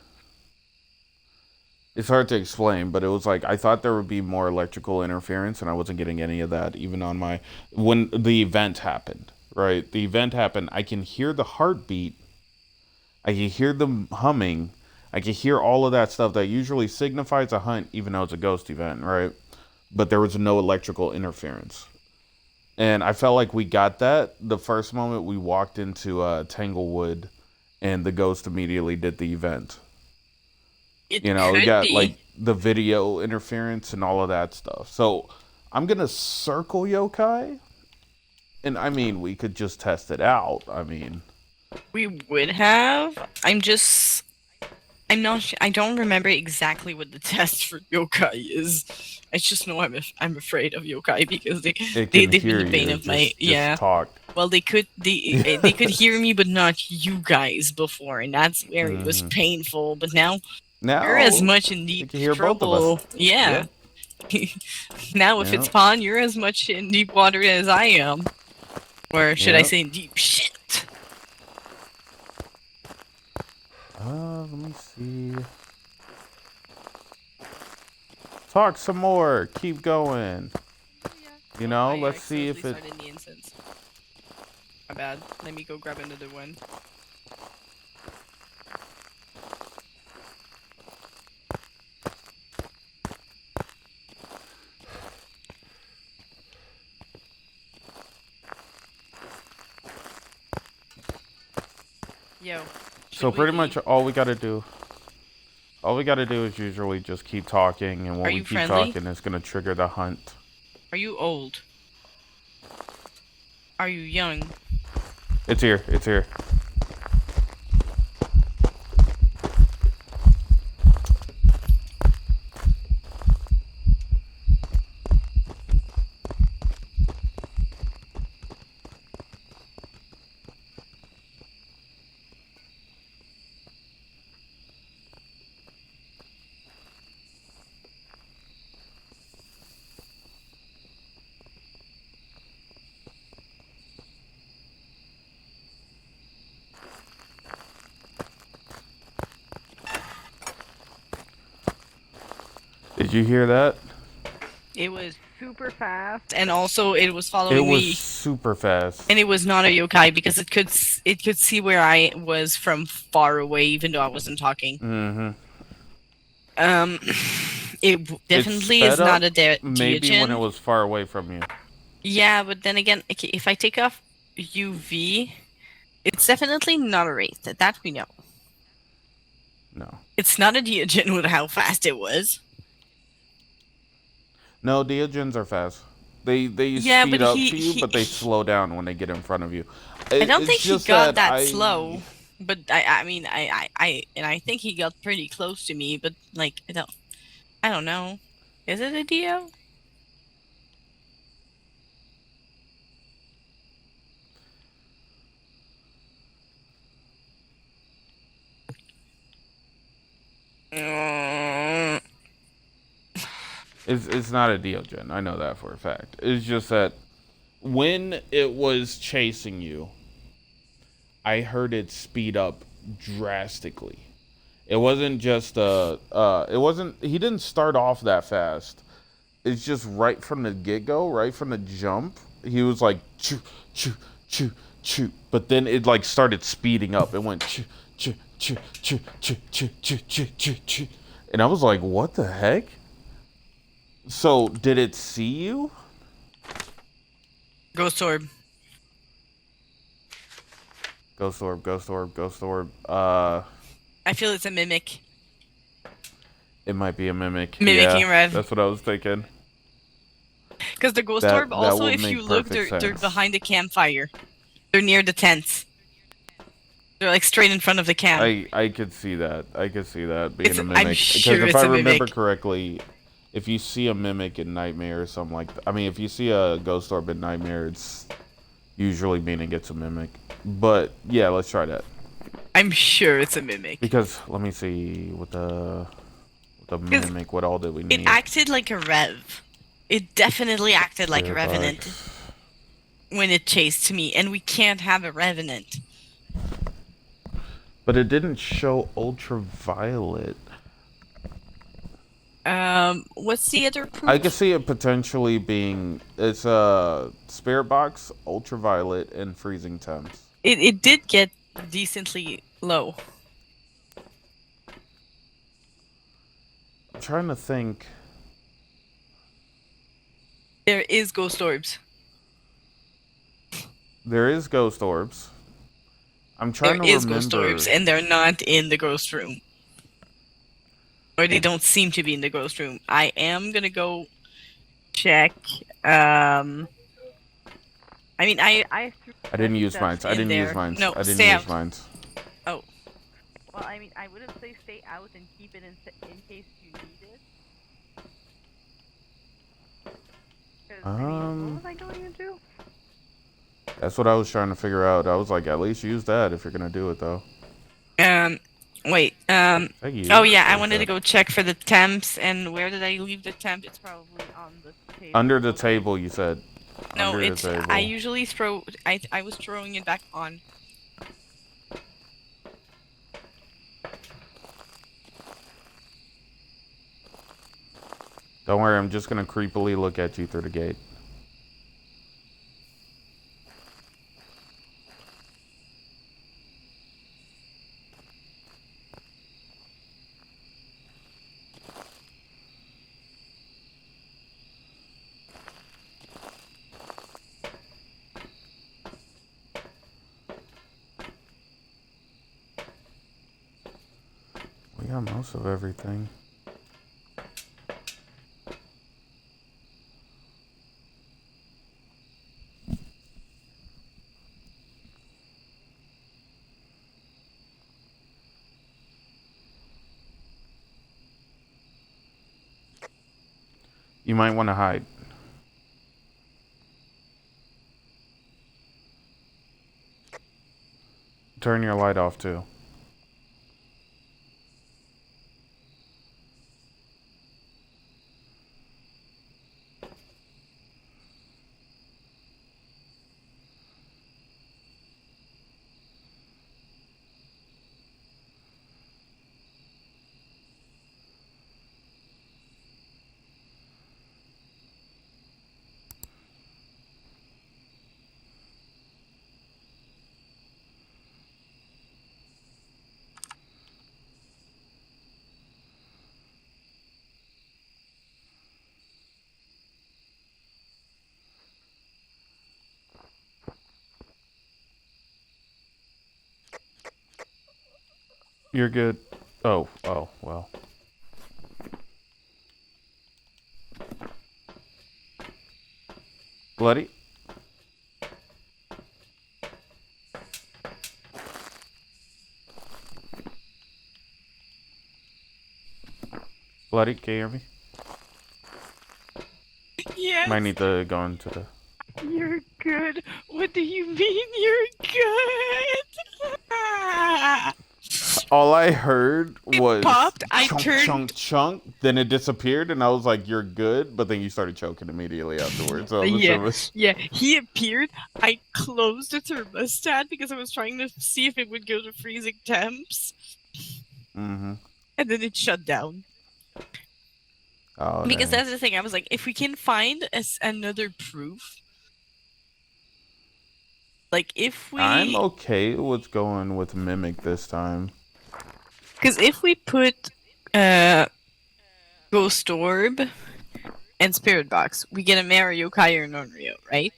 A: it's hard to explain, but it was like I thought there would be more electrical interference, and I wasn't getting any of that even on my when the event happened. Right, the event happened. I can hear the heartbeat. I can hear them humming. I can hear all of that stuff that usually signifies a hunt, even though it's a ghost event, right? But there was no electrical interference. And I felt like we got that the first moment we walked into Tanglewood and the ghost immediately did the event.
B: It
A: You know, we
B: could
A: got
B: be.
A: like the video interference and all of that stuff. So I'm going to circle yokai. And I mean, we could just test it out. I mean,
B: We would have. I'm not. I don't remember exactly what the test for yokai is. I just know I'm afraid of yokai because
A: it can
B: they've been
A: hear
B: the bane
A: you.
B: of my
A: Just talk.
B: Well, they could hear me, but not you guys before, and that's where it was painful. But now you're as
A: Now,
B: much in
A: you
B: deep
A: can hear both of
B: trouble.
A: us.
B: Yeah.
A: Yep.
B: Now, if it's
A: Yep.
B: pond, you're as much in deep water as I am, or should I
A: Yep.
B: say deep shit?
A: Let me see. Talk some more. Keep going. You know, let's see if it.
B: Started the incense. My bad. Let me go grab another one. Yo.
A: So pretty much all we gotta do. All we gotta do is usually just keep talking, and
B: Are
A: when we
B: you
A: keep
B: friendly?
A: talking, it's gonna trigger the hunt.
B: Are you old? Are you young?
A: It's here. It's here. Did you hear that?
B: It was super fast, and also it was
A: It
B: following
A: was
B: me.
A: super fast.
B: And it was not a yokai because it could see where I was from far away, even though I wasn't talking.
A: Mm-hmm.
B: It definitely is not a
A: Maybe when
B: Deogen.
A: it was far away from you.
B: Yeah, but then again, okay, if I take off UV, it's definitely not a wraith. That we know.
A: No.
B: It's not a Deogen with how fast it was.
A: No, Deogens are fast. They
B: Yeah,
A: speed
B: but
A: up to you, but they slow down when they get in front of you.
B: I don't
A: It's
B: think he
A: just
B: got that
A: I-
B: slow. But I think he got pretty close to me. But like I don't know. Is it a Dio? Mm,
A: It's not a Deogen. I know that for a fact. It's just that when it was chasing you, I heard it speed up drastically. It wasn't just it wasn't he didn't start off that fast. It's just right from the get-go, right from the jump, he was like choo choo choo choo, but then it like started speeding up. It went choo choo choo choo choo choo choo choo choo choo. And I was like, what the heck? So, did it see you?
B: Ghost orb.
A: Ghost orb, ghost orb, ghost orb.
B: I feel it's a mimic.
A: It might be a mimic.
B: Mimicking
A: Yeah,
B: Rev.
A: that's what I was thinking.
B: Because the ghost orb,
A: That
B: also,
A: would
B: if you
A: make
B: look,
A: perfect
B: they're
A: sense.
B: behind the campfire. They're near the tents. They're like straight in front of the camp.
A: I could see that. I could see that being a
B: I'm
A: mimic.
B: sure
A: Because if
B: it's
A: I
B: a
A: remember
B: mimic.
A: correctly, if you see a mimic in Nightmare or something like I mean, if you see a ghost orb in Nightmare, it's usually meaning it's a mimic. But yeah, let's try that.
B: I'm sure it's a mimic.
A: Because let me see with the mimic, what all did we
B: It
A: need?
B: acted like a rev. It definitely acted like a
A: Spirit
B: revenant
A: box.
B: when it chased me, and we can't have a revenant.
A: But it didn't show ultraviolet.
B: What's the other proof?
A: I could see it potentially being it's a spirit box, ultraviolet, and freezing temps.
B: It did get decently low.
A: I'm trying to think.
B: There is ghost orbs.
A: There is ghost orbs. I'm
B: There
A: trying to
B: is ghost
A: remember.
B: orbs, and they're not in the ghost room. Or they don't seem to be in the ghost room. I am gonna go check. I mean, I threw
A: I didn't use
B: stuff
A: mines. I
B: in
A: didn't
B: there.
A: use mines.
B: No,
A: I didn't
B: stay
A: use
B: out.
A: mines.
B: Oh,
E: Well, I mean, I wouldn't say stay out and keep it in case you need it. 'Cause, I mean, what was I going into?
A: That's what I was trying to figure out. I was like, at least use that if you're gonna do it, though.
B: wait. Oh yeah, I wanted to go check for the temps, and where did I leave the temp? It's
E: Probably on the table.
A: Under the table, you said.
B: no,
A: Under
B: it's
A: the table.
B: I usually throw. I was throwing it back on.
A: Don't worry, I'm just gonna creepily look at you through the gate. We got most of everything. You might want to hide. Turn your light off too. You're good. Oh, well. Bloody? Bloody, can you hear me?
B: Yes.
A: Might need to go into the...
B: You're good. What do you mean you're good?
A: All I heard was
B: popped, I
A: chunk,
B: turned-
A: chunk, chunk. Then it disappeared, and I was like, "You're good," but then you started choking immediately afterwards. So
B: Yeah, he appeared. I closed the thermostat because I was trying to see if it would go to freezing temps,
A: Mm-hmm.
B: and then it shut down.
A: Oh,
B: Because
A: dang.
B: that's the thing. I was like, if we can find another proof, like if we,
A: I'm okay with going with mimic this time.
B: because if we put Ghost Orb, and Spirit Box. We get a Mare, Yokai, or non-Ryo, right?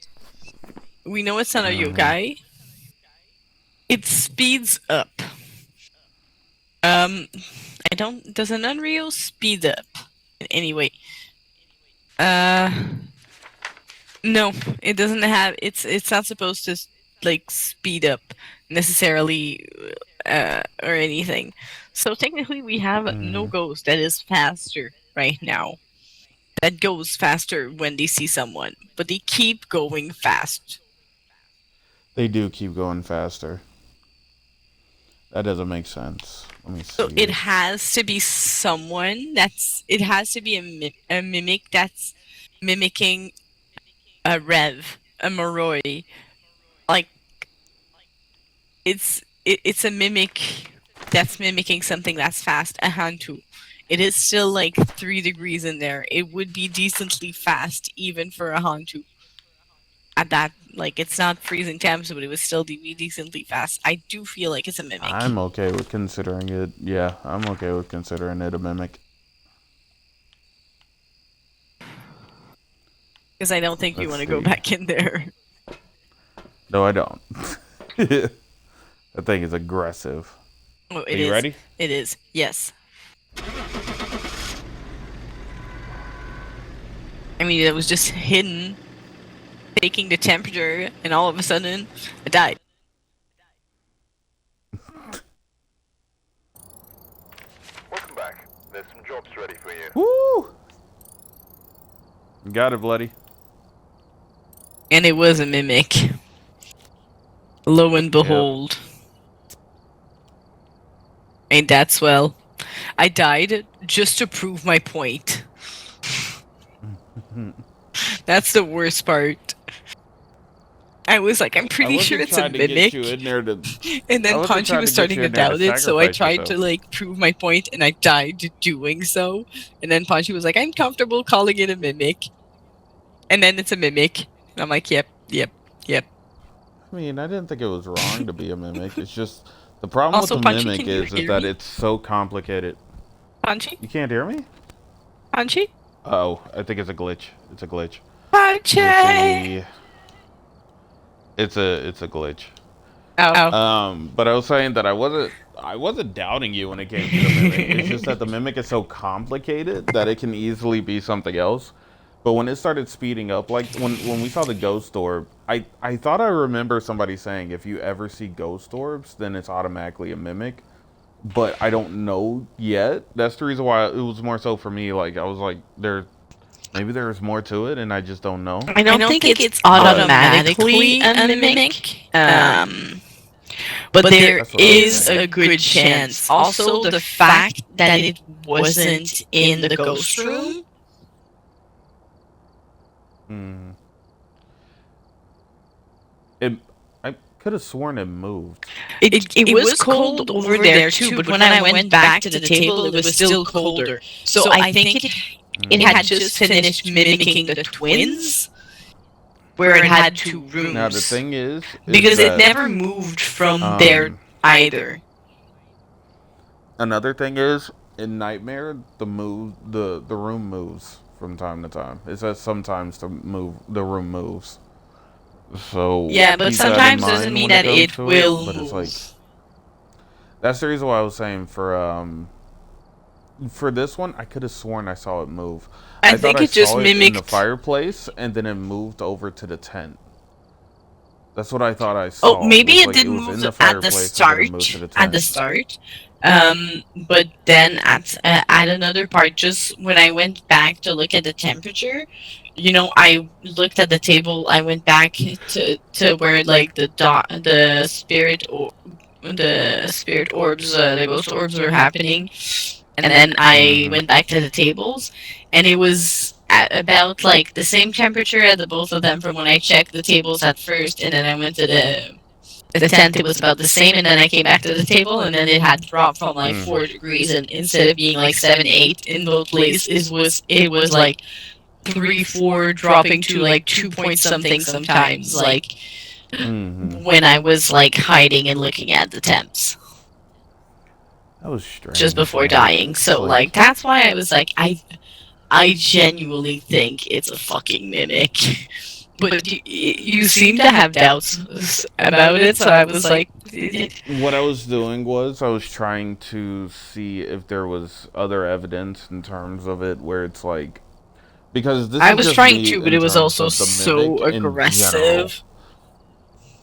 B: We know it's not a Yokai. It speeds up. I don't. Does an Unreal speed up in any way? No, it doesn't have. It's not supposed to like speed up necessarily, or anything. So technically, we have no ghost that is faster right now. That goes faster when they see someone, but they keep going fast.
A: They do keep going faster. That doesn't make sense. Let me see.
B: So it has to be someone that's. It has to be a mimic that's mimicking a Rev, a Moroi. Like it's a mimic that's mimicking something that's fast. A Hantu. It is still like 3 degrees in there. It would be decently fast even for a Hantu. At that, like, it's not freezing temps, but it would still be decently fast. I do feel like it's a mimic.
A: I'm okay with considering it. Yeah, I'm okay with considering it a mimic.
B: Because I don't think you want to go back in there.
A: No, I don't. That thing is aggressive.
B: Oh,
A: Are you ready?
B: It is. Yes. I mean, it was just hidden, taking the temperature, and all of a sudden, it died.
C: Welcome back. There's some jobs ready for you.
A: Woo! Got it, bloody.
B: And it was a mimic. Lo and behold. Ain't that swell? I died just to prove my point. That's the worst part. I was like, I'm pretty sure it's a mimic. And then Ponchi was starting to doubt it, so I tried to like prove my point, and I died doing so. And then Ponchi was like, I'm comfortable calling it a mimic. And then it's a mimic. And I'm like, yep.
A: I mean, I didn't think it was wrong to be a mimic. It's just the problem
B: Also,
A: with the
B: Punchy,
A: mimic
B: can you
A: is
B: hear
A: that
B: me?
A: it's so complicated.
B: Ponchi?
A: You can't hear me?
B: Ponchi?
A: Oh, I think it's a glitch. It's a glitch.
B: Ponchi!
A: It's a glitch.
B: Oh.
A: But I was saying that I wasn't doubting you when it came to the mimic. It's just that the mimic is so complicated that it can easily be something else. But when it started speeding up, like when we saw the ghost orb, I thought I remember somebody saying if you ever see ghost orbs, then it's automatically a mimic. But I don't know yet. That's the reason why it was more so for me. Like I was like, maybe there's more to it, and I just don't know.
B: I don't think it's automatically a mimic. But there is a good chance. Also, the fact that it wasn't in the ghost room.
A: I could have sworn it moved.
B: It was cold over there too, but when I went back to the table, it was still colder. So I think it had just finished mimicking the twins, where it had 2 rooms.
A: Now the thing is
B: because
A: that,
B: it never moved from there either.
A: Another thing is in Nightmare, the room moves from time to time. It says sometimes the room moves. So
B: yeah, but sometimes doesn't mean that it will
A: but
B: move.
A: it's like that's the reason why I was saying for this one I could have sworn I saw it move.
B: I think
A: thought
B: it just
A: saw
B: mimicked
A: in the fireplace and then it moved over to the tent. That's what I thought I saw.
B: Oh, maybe it
A: like,
B: did
A: was
B: move
A: in the
B: at the
A: fireplace
B: start.
A: and then it moved to the
B: At the
A: tent.
B: start, but then at another part, just when I went back to look at the temperature, you know, I looked at the table. I went back to where like the spirit orbs, the ghost orbs were happening, and then I went back to the tables, and it was at about like the same temperature at the both of them from when I checked the tables at first, and then I went to the tent. It was about the same, and then I came back to the table, and then it had dropped from like 4 degrees, and instead of being like 7, 8 in both places, it was like 3, 4, dropping to like 2 point something sometimes, like when I was like hiding and looking at the temps.
A: That was strange.
B: Just before dying. So like that's why I was like I genuinely think it's a fucking mimic. But you seem to have doubts about it, so I was like,
A: What I was doing was I was trying to see if there was other evidence in terms of it where it's like, because this
B: I
A: is
B: was
A: just
B: trying
A: me
B: to, but
A: in
B: it was
A: terms
B: also
A: of the mimic
B: so
A: in general.
B: aggressive.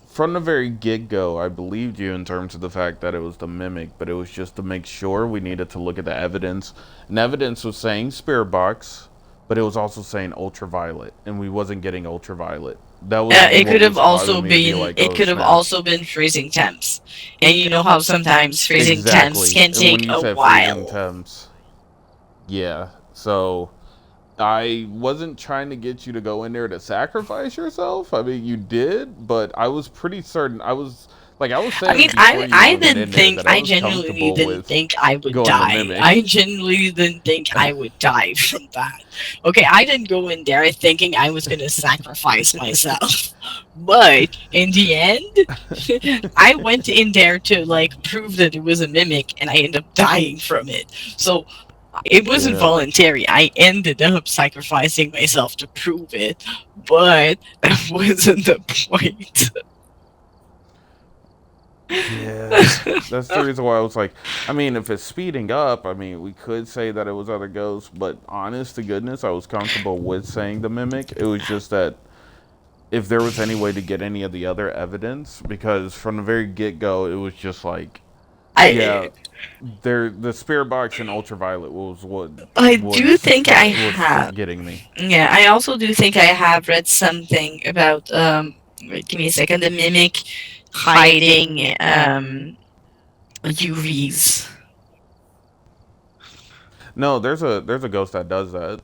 A: From the very get-go, I believed you in terms of the fact that it was the mimic, but it was just to make sure we needed to look at the evidence. And evidence was saying spirit box, but it was also saying ultraviolet, and we wasn't getting ultraviolet. That was
B: It
A: what
B: could have
A: was
B: also
A: causing me to be
B: been
A: like,
B: it
A: oh
B: could have
A: snap.
B: also been freezing temps, and you know how sometimes freezing temps
A: Exactly.
B: can
A: And when
B: take
A: you
B: a
A: said freezing
B: while.
A: temps, yeah. So I wasn't trying to get you to go in there to sacrifice yourself. I mean, you did, but I was pretty certain. I was
B: I
A: saying
B: mean,
A: before you
B: I
A: went
B: didn't
A: in there
B: think
A: that I
B: I
A: was
B: genuinely
A: comfortable
B: didn't
A: with
B: think I would
A: going to
B: die. I
A: mimic.
B: genuinely didn't think I would die from that. Okay, I didn't go in there thinking I was gonna sacrifice myself, but in the end, I went in there to like prove that it was a mimic, and I ended up dying from it. So it wasn't
A: Yeah.
B: voluntary. I ended up sacrificing myself to prove it, but that wasn't the point.
A: Yeah. That's the reason why I was like, I mean, if it's speeding up, I mean, we could say that it was other ghosts, but honest to goodness, I was comfortable with saying the mimic. It was just that if there was any way to get any of the other evidence, because from the very get go, it was just like, yeah,
B: I
A: the spirit box and ultraviolet was what
B: I do think I
A: was
B: have.
A: getting me.
B: Yeah, I also do think I have read something about wait, give me a second, the mimic hiding UVs.
A: No, there's a ghost that does that.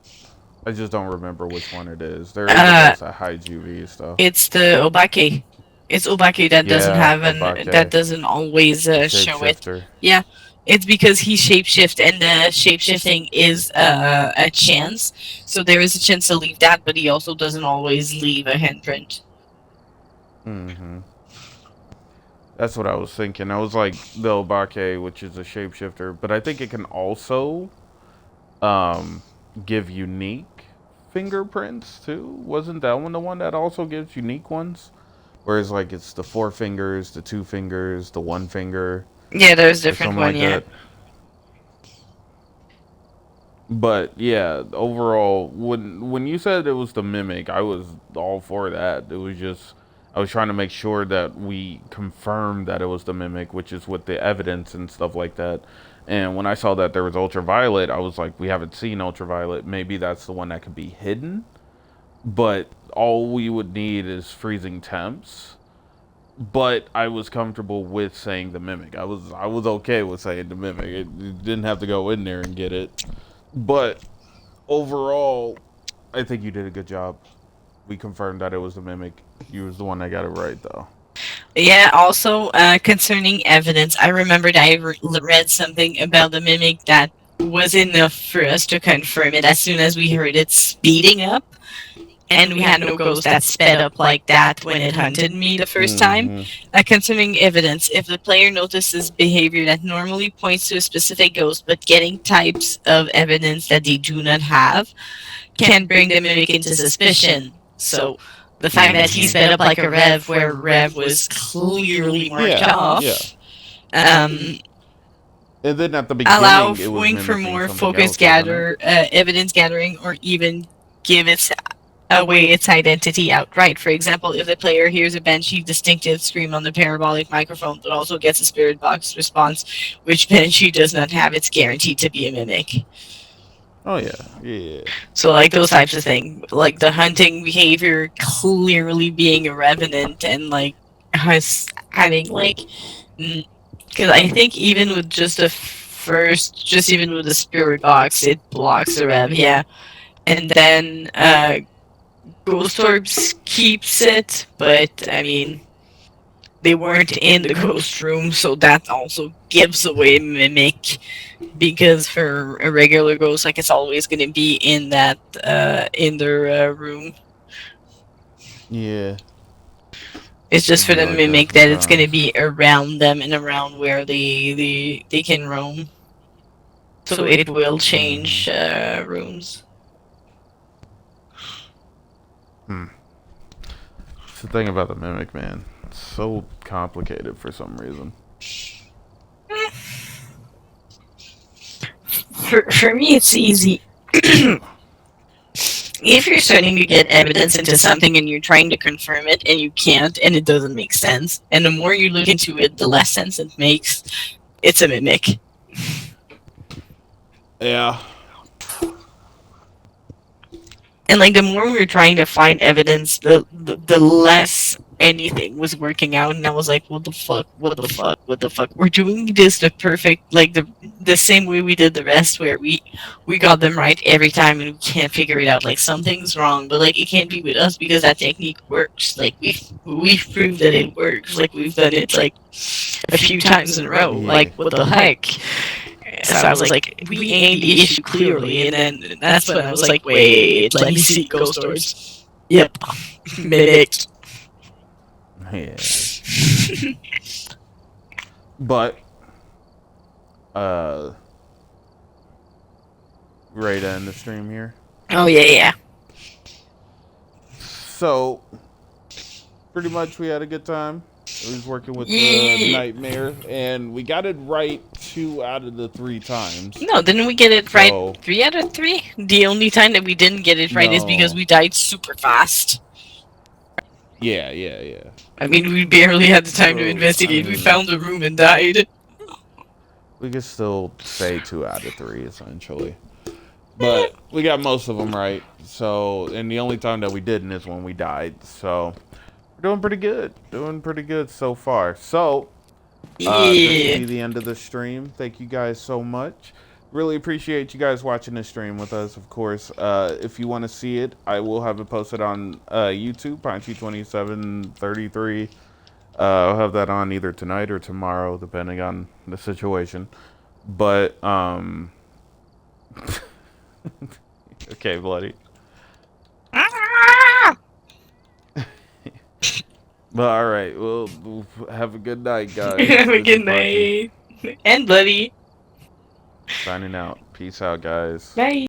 A: I just don't remember which one it is. There is a
B: Uh
A: ghost that hides UV stuff.
B: it's the Obake. It's Obake that doesn't
A: Yeah,
B: have that
A: Abake,
B: doesn't always
A: the
B: show it.
A: shapeshifter.
B: Yeah. It's because he shapeshift and the shapeshifting is a chance. So there is a chance to leave that, but he also doesn't always leave a handprint.
A: Mm-hmm. That's what I was thinking. I was like the Obake, which is a shapeshifter, but I think it can also um, give unique fingerprints too. Wasn't that one the one that also gives unique ones? Whereas like it's the 4 fingers, the 2 fingers, the 1 finger,
B: Yeah, there's
A: or
B: different
A: something
B: one,
A: like
B: yeah.
A: that. But yeah, overall, when you said it was the mimic, I was all for that. It was just I was trying to make sure that we confirmed that it was the mimic, which is with the evidence and stuff like that. And when I saw that there was ultraviolet, I was like, we haven't seen ultraviolet. Maybe that's the one that could be hidden. But all we would need is freezing temps. But I was comfortable with saying the mimic. I was okay with saying the mimic. It didn't have to go in there and get it. But overall, I think you did a good job. We confirmed that it was the mimic. You was the one that got it right, though.
B: Yeah, also concerning evidence, I remembered read something about the mimic that was enough for us to confirm it as soon as we heard it speeding up. And we had no ghost that sped up like that when it hunted me the first time.
A: Mm-hmm.
B: Concerning evidence, if the player notices behavior that normally points to a specific ghost but getting types of evidence that they do not have, can bring the mimic into suspicion. So the fact that he sped up like a rev where rev was clearly marked
A: Yeah, yeah.
B: off, um,
A: And then at the
B: allow
A: beginning, it was
B: going for
A: mimicking
B: more
A: something
B: focus
A: else, wasn't it?
B: evidence gathering, or even give its away its identity outright. For example, if the player hears a banshee distinctive scream on the parabolic microphone but also gets a spirit box response, which banshee does not have, it's guaranteed to be a mimic.
A: Oh yeah, yeah.
B: So like those types of things, like the hunting behavior clearly being a revenant, and like us having like, because I think even with just the first, just even with the spirit box, it blocks the rev, yeah. And then Ghost Orbs keeps it, but I mean, they weren't in the ghost room, so that also gives away Mimic. Because for a regular ghost, like it's always gonna be in that in their room.
A: Yeah,
B: It's just
A: it'd
B: for
A: be
B: the
A: like that
B: mimic that it's gonna
A: sometimes.
B: be around them and around where they can roam. So it will
A: Mm-hmm.
B: change rooms.
A: It's the thing about the mimic, man. It's so complicated for some reason.
B: For me, it's easy. If you're starting to get evidence into something and you're trying to confirm it and you can't and it doesn't make sense, and the more you look into it, the less sense it makes, it's a mimic.
A: Yeah.
B: And like the more we were trying to find evidence, the less anything was working out. And I was like, what the fuck? What the fuck? What the fuck? We're doing this the perfect, like the same way we did the rest, where we got them right every time, and we can't figure it out. Like something's wrong, but like it can't be with us because that technique works. Like we've proved that it works. Like we've done it like a few times in a row.
A: Yeah.
B: Like what the heck? So I was like, we aimed the issue clearly, and then that's when I was like, wait, let me see ghost stories. Yep, mimic.
A: Yeah. But, ready to end the stream here.
B: Oh yeah.
A: So, pretty much we had a good time. We was working with the
B: Yeah.
A: nightmare, and we got it right 2 out of the 3 times.
B: No, didn't we get it
A: So-
B: right 3 out of 3? The only time that we didn't get it right is because
A: No.
B: we died super fast.
A: Yeah.
B: I mean, we barely had the time to
A: So,
B: investigate.
A: I
B: We
A: mean-
B: found the room and died.
A: We could still say 2 out of 3, essentially. But we got most of them right. So, and the only time that we didn't is when we died. So, we're doing pretty good. Doing pretty good so far. So, this will
B: Yeah.
A: be the end of the stream. Thank you guys so much. Really appreciate you guys watching this stream with us, of course. If you want to see it, I will have it posted on YouTube, Punchy2733. I'll have that on either tonight or tomorrow, depending on the situation. But, okay, bloody.
B: Ah!
A: But alright, we'll have a good night, guys.
B: Have a
A: This is
B: good
A: Punchy
B: night. And bloody.
A: signing out. Peace out, guys.
B: Bye.